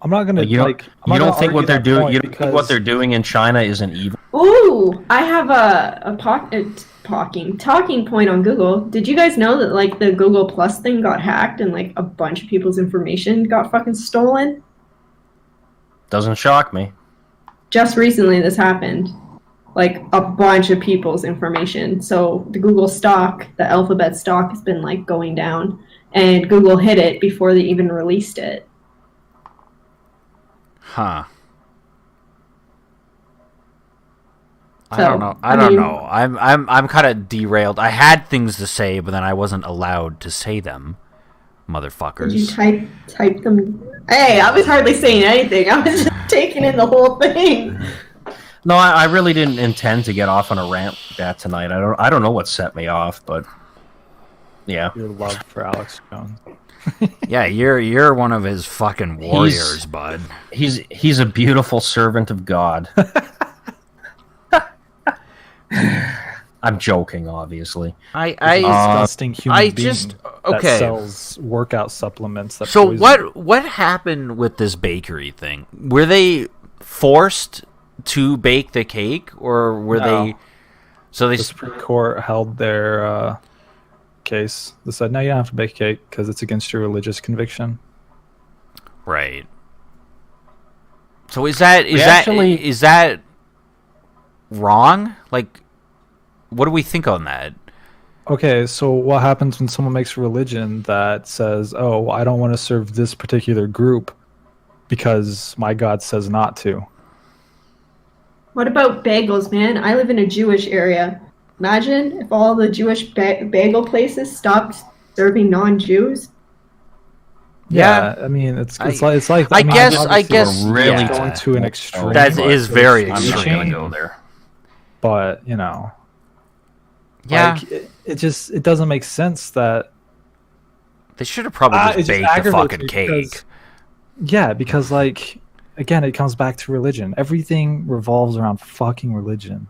I'm not gonna
You don't think what they're doing? You don't think what they're doing in China isn't evil?
Ooh, I have a talking point on Google. Did you guys know that like the Google Plus thing got hacked and like a bunch of people's information got fucking stolen?
Doesn't shock me.
Just recently, this happened. Like a bunch of people's information. So the Google stock, the Alphabet stock, has been like going down, and Google hid it before they even released it.
Huh. I
So,
don't know. I don't know. I'm kind of derailed. I had things to say, but then I wasn't allowed to say them. Motherfuckers.
Did you type them? Hey, I was hardly saying anything. I was just taking in the whole thing.
No, I really didn't intend to get off on a rant like that tonight. I don't know what set me off, but yeah.
Your love for Alex Jones.
Yeah, you're one of his fucking warriors, bud.
He's a beautiful servant of God. I'm joking, obviously.
I disgusting human being
just
that sells workout supplements. That
so
poison.
what happened with this bakery thing? Were they forced to bake the cake, or were they? So they
the Supreme Court held their case. They said, no, you don't have to bake a cake because it's against your religious conviction.
Right. So is that wrong? Like, what do we think on that?
Okay, so what happens when someone makes a religion that says, oh, I don't want to serve this particular group because my God says not to?
What about bagels, man? I live in a Jewish area. Imagine if all the Jewish bagel places stopped serving non-Jews.
Yeah, I mean, it's like
I guess
really
going to an extreme.
That is very
I'm not
extreme.
gonna go there.
But you know,
Yeah,
like, it doesn't make sense that
they should have probably
it
just baked the
aggravates
fucking
me
cake.
because like again, it comes back to religion. Everything revolves around fucking religion.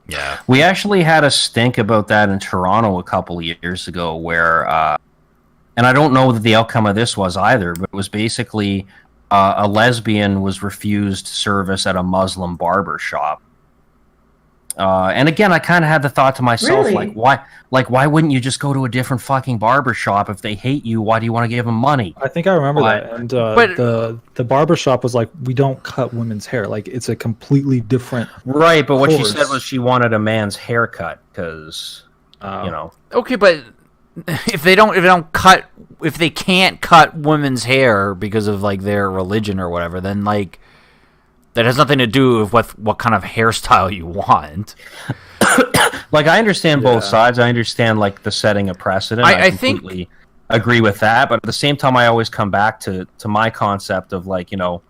Yeah,
We actually had a stink about that in Toronto a couple of years ago where, and I don't know what the outcome of this was either, but it was basically a lesbian was refused service at a Muslim barber shop. And again, I kind of had the thought to myself,
Really?
why wouldn't you just go to a different fucking barber shop? If they hate you, why do you want to give them money?
I think I remember
Why?
that. And
But-
the barber shop was like, we don't cut women's hair. Like it's a completely different.
Right, but what she
course.
said was she wanted a man's haircut because, you know.
okay, but if they can't cut women's hair because of like their religion or whatever, then like that has nothing to do with what kind of hairstyle you want.
Like, I understand
Yeah.
both sides. I understand, like, the setting a precedent.
I think-
completely agree with that. But at the same time, I always come back to my concept of, like, you know,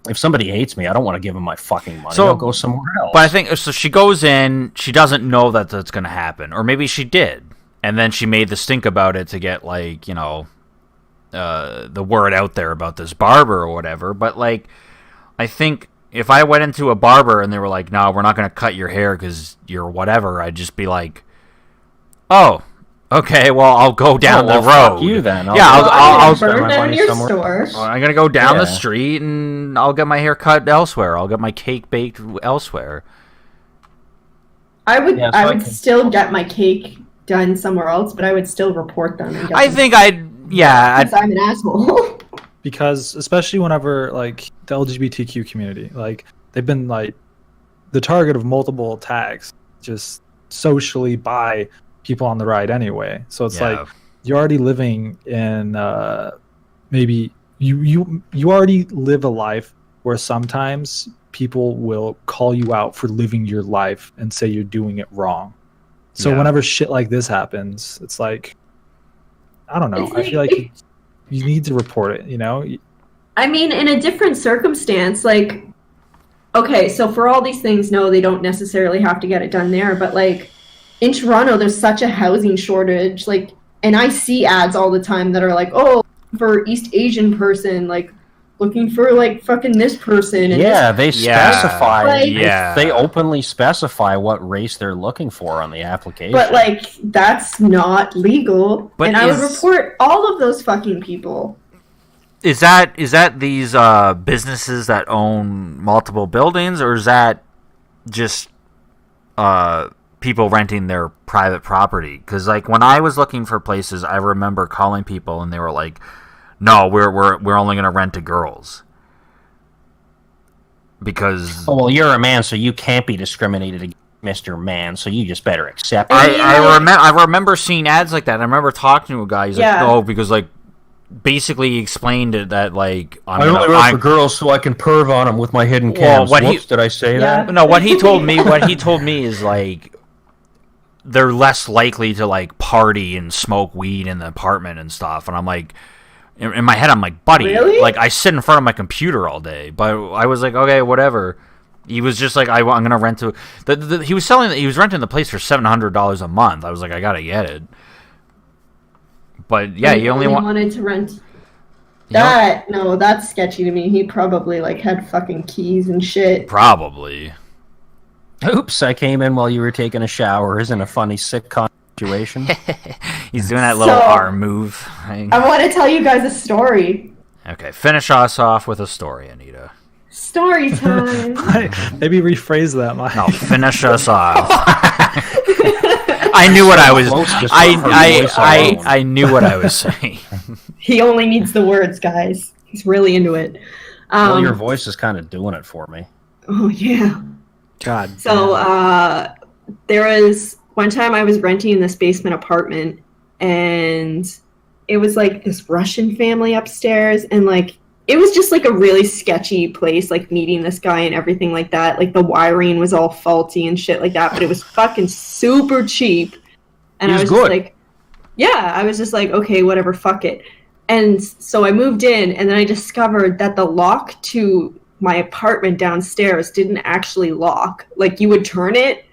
if somebody hates me, I don't want to give them my fucking money.
So-
I'll go somewhere else.
But I think so. She goes in. She doesn't know that that's going to happen, or maybe she did, and then she made the stink about it to get like the word out there about this barber or whatever. But like, I think if I went into a barber and they were like, "No, we're not going to cut your hair because you're whatever," I'd just be like, "Oh, okay. Well, I'll go down the
fuck
road."
you then.
I'll
spend
burn
my
down
money
your
somewhere
store.
I'm gonna go down the
Yeah.
street and I'll get my hair cut elsewhere. I'll get my cake baked elsewhere.
I would
Yeah, so
I
I
would
can-
still get my cake done somewhere else, but I would still report them. And get
I
them
think I'd
because I'm an asshole.
Because especially whenever like the LGBTQ community, like they've been like the target of multiple attacks just socially by people on the right anyway. So it's like you're already living in maybe you already live a life where sometimes people will call you out for living your life and say you're doing it wrong. So
Yeah.
whenever shit like this happens, it's like, I don't know.
It's
I feel like you need to report it, you know?
I mean, in a different circumstance, like, okay, so for all these things, no, they don't necessarily have to get it done there, but like in Toronto, there's such a housing shortage, like, and I see ads all the time that are like, oh, for East Asian person, like, looking for like fucking this person. And
Yeah,
this.
they specify.
Like-
They openly specify what race they're looking for on the application.
But like, that's not legal,
But
and I would report all of those fucking people.
Is that these businesses that own multiple buildings, or is that just people renting their private property? Because like when I was looking for places, I remember calling people and they were like, "No, we're only going to rent to girls." Because
oh, well, you're a man, so you can't be discriminated against, Mr. Man. So you just better accept it.
I remember seeing ads like that. I remember talking to a guy. He's like, "Oh, because like." Basically, he explained it that like
I only rent for girls so I can perv on them with my hidden cams. Did I say that?
No, what he told me is like they're less likely to like party and smoke weed in the apartment and stuff. And I'm like, in my head, I'm like, buddy,
Really?
like I sit in front of my computer all day. But I was like, okay, whatever. He was just like, I'm gonna rent to. He was renting the place for $700 a month. I was like, I gotta get it. But yeah,
He
you only
wanted to rent. That no, that's sketchy to me. He probably like had fucking keys and shit.
Probably.
Oops, I came in while you were taking a shower. Isn't a funny sitcom situation?
He's doing that little
So,
arm move thing.
I want to tell you guys a story.
Okay, finish us off with a story, Anita.
Story time.
Maybe rephrase that, Mike.
No, finish us off. I knew what I was. I knew what I was saying.
He only needs the words, guys. He's really into it.
Well, your voice is kind of doing it for me.
Oh yeah.
God.
So there was one time I was renting in this basement apartment, and it was like this Russian family upstairs, and like it was just like a really sketchy place, like meeting this guy and everything like that. Like the wiring was all faulty and shit like that, but it was fucking super cheap. And I was just like, yeah, I was just like, okay, whatever, fuck it. And so I moved in, and then I discovered that the lock to my apartment downstairs didn't actually lock. Like you would turn it,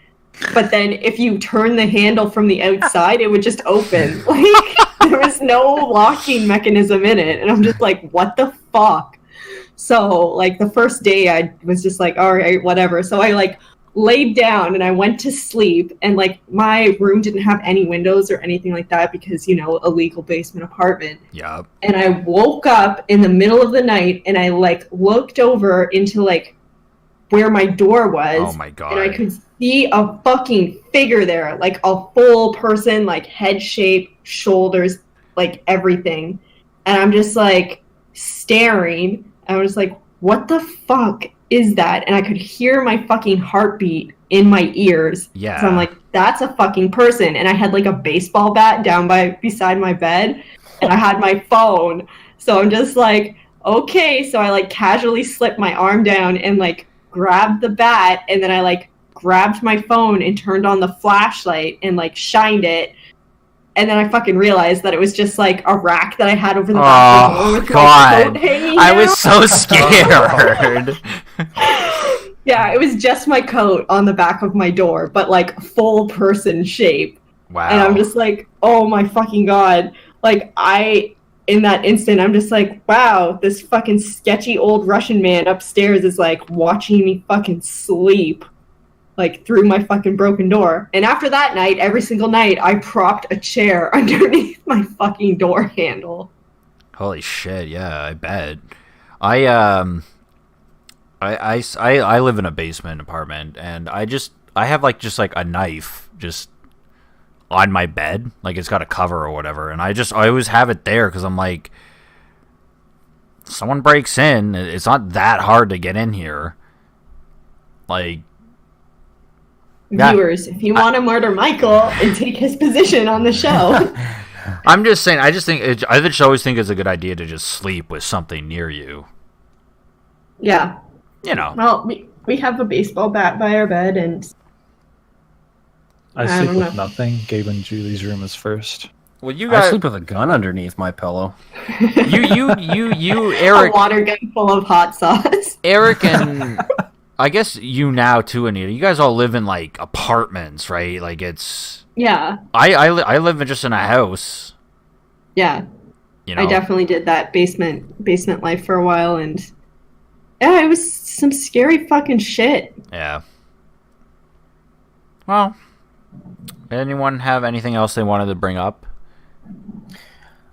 but then if you turn the handle from the outside, it would just open. Like there was no locking mechanism in it. And I'm just like, what the fuck? So like the first day I was just like, all right, whatever. So I like laid down and I went to sleep, and like my room didn't have any windows or anything like that because, you know, illegal basement apartment.
Yeah.
And I woke up in the middle of the night and I like looked over into like where my door was.
Oh my god.
And I could see a fucking figure there, like a full person, like head shape, shoulders, like everything. And I'm just like staring. I was like, what the fuck is that? And I could hear my fucking heartbeat in my ears.
Yeah.
So I'm like, that's a fucking person. And I had like a baseball bat down beside my bed, and I had my phone. So I'm just like, okay. So I like casually slipped my arm down and like grabbed the bat, and then I like grabbed my phone and turned on the flashlight and like shined it. And then I fucking realized that it was just like a rack that I had over the back of the door with my coat hanging
I
down.
was so scared.
Yeah, it was just my coat on the back of my door, but like full person shape.
Wow.
And I'm just like, oh my fucking god. Like in that instant, I'm just like, wow, this fucking sketchy old Russian man upstairs is like watching me fucking sleep, like through my fucking broken door. And after that night, every single night, I propped a chair underneath my fucking door handle.
Holy shit! Yeah, I bet. I live in a basement apartment, and I have like just like a knife just on my bed, like it's got a cover or whatever, and I always have it there because I'm like, someone breaks in, it's not that hard to get in here. Like,
Viewers, if you want to murder Michael and take his position on the show.
I'm just saying, I just always think it's a good idea to just sleep with something near you.
Yeah.
You know.
Well, we have a baseball bat by our bed, and
I
I
sleep
don't
with
know.
nothing. Gabe and Julie's room is first.
Well, you
I
guys,
sleep with a gun underneath my pillow.
you,
A
Eric,
water gun full of hot sauce.
Eric, and I guess you now too, Anita. You guys all live in like apartments, right? Like it's.
Yeah,
I live in just in a house.
yeah.
You know.
I definitely did that basement life for a while, and yeah, it was some scary fucking shit.
Yeah. Well, anyone have anything else they wanted to bring up?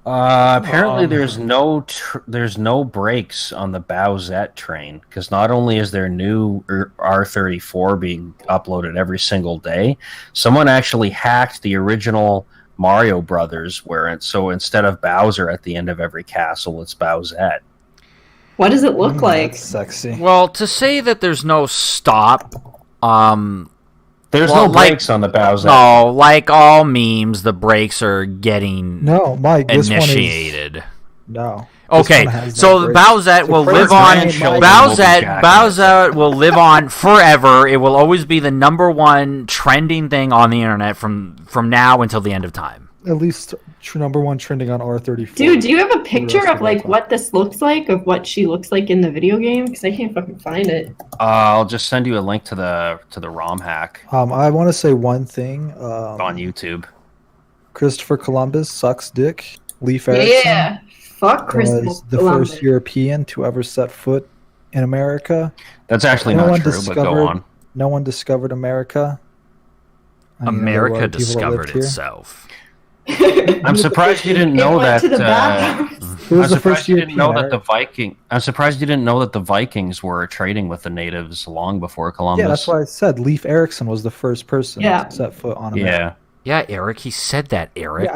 Apparently, there's no brakes on the Bowsette train because not only is there new R34 being uploaded every single day, someone actually hacked the original Mario Brothers, so instead of Bowser at the end of every castle, it's Bowsette.
What does it look like?
That's sexy.
Well, to say that there's no stop,
There's
Well,
no
like-
brakes on the Bowsette.
no, like all memes, the brakes are getting
No, Mike. This
initiated.
one is no. This
Okay,
one has
so
no
the
brakes.
Bowsette will
So
live
first
on.
grandchildren
will be jacking
Bowsette will live on forever. It will always be the number one trending thing on the internet from now until the end of time.
At least number one trending on R34.
Dude, do you have a picture
rest
of
of
like
our
what this looks like, of what she looks like in the video game? Because I can't fucking find it.
I'll just send you a link to the ROM hack
I want to say one thing.
on YouTube.
Christopher Columbus sucks dick. Leif Erikson
Yeah, fuck Christmas.
was the first European to ever set foot in America.
That's actually
No
not
one
true, but go
discovered-
on.
No one discovered America. I mean, there were
America
people that
discovered
lived here.
itself.
I'm surprised you didn't know that.
To the bathhouse.
Who
I'm
was the
surprised
first
you didn't know
European?
that I'm surprised you didn't know that the Vikings were trading with the natives long before Columbus.
Yeah, that's why I said Leif Erikson was the first person
Yeah.
to set foot on America.
Yeah.
Yeah, Eric, he said that, Eric.
Yeah,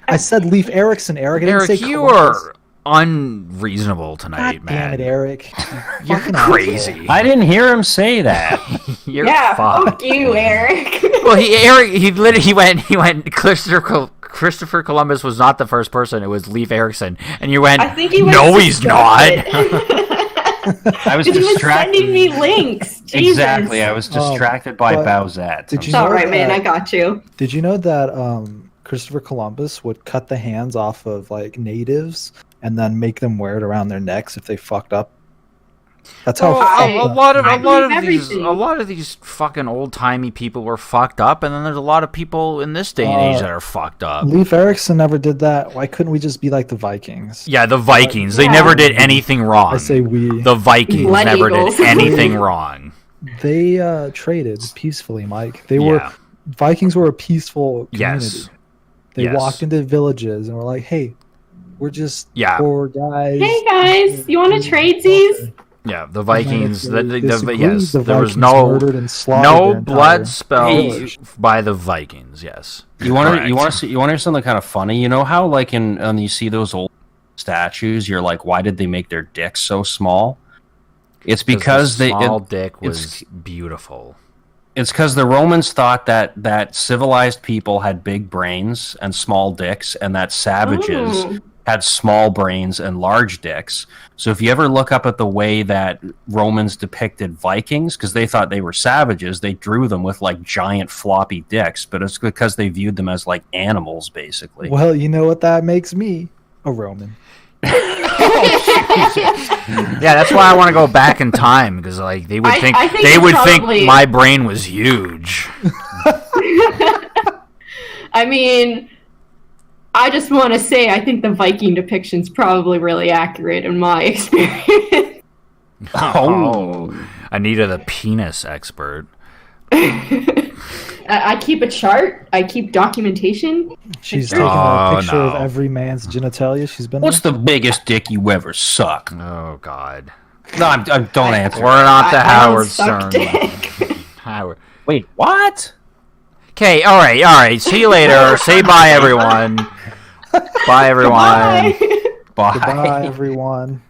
I said Leif Erikson, Eric. I didn't
Eric,
say
you
Columbus.
are unreasonable tonight,
God
man.
damn it, Eric.
You're
Fucking
crazy.
I didn't hear him say that.
You're
Yeah,
fucked.
fuck you, Eric.
Well, he literally he went. Christopher Columbus was not the first person. It was Leif Erikson, and you went.
I think he was
No, he's not.
I was
Because he was
distracted.
sending me links. Jesus.
Exactly, I was distracted by
but
Bowsette.
did you
It's all
know
right, man.
that-
I got you.
Did you know that Christopher Columbus would cut the hands off of like natives and then make them wear it around their necks if they fucked up? That's how
Well,
fucked
a
up-
lot of
I believe
these
everything.
a lot of these fucking old timey people were fucked up, and then there's a lot of people in this day and age that are fucked up.
Leif Erikson never did that. Why couldn't we just be like the Vikings?
Yeah, the Vikings. They
Yeah.
never did anything wrong.
I say we.
The Vikings
Blood
never
Eagles.
did anything wrong.
They traded peacefully, Mike. They were
Yeah.
Vikings were a peaceful community.
Yes.
They
Yes.
walked into villages and were like, "Hey, we're just
Yeah.
poor guys."
Hey guys, you want to trade these?
Yeah, the Vikings.
Disagree.
Yes,
The
there was
Vikings
no
murdered and slaughtered
no
their
blood
entire
spilled
village.
by the Vikings. Yes,
You want
Correct.
to hear something kind of funny? You know how like you see those old statues, you're like, why did they make their dicks so small? It's because
the
they
small dick was
it's-
beautiful.
it's because the Romans thought that civilized people had big brains and small dicks, and that savages
Oh.
had small brains and large dicks. So if you ever look up at the way that Romans depicted Vikings, because they thought they were savages, they drew them with like giant floppy dicks, but it's because they viewed them as like animals, basically.
Well, you know what that makes me? A Roman.
Yeah, that's why I want to go back in time because like they would
I
think
think
they
it's
would
probably-
think my brain was huge.
I mean, I just want to say I think the Viking depiction's probably really accurate in my experience.
Oh, Anita, the penis expert.
I keep a chart. I keep documentation.
She's
Picture.
taking
Oh,
a picture
no.
of every man's genitalia she's been
What's
with.
the biggest dick you ever suck?
Oh God,
No, don't answer.
we're not the
I don't
Howard
suck
Stern.
dick.
Howard.
Wait, what?
Okay, all right. See you later. Say bye, everyone. Bye, everyone.
Bye.
Bye.
Goodbye, everyone.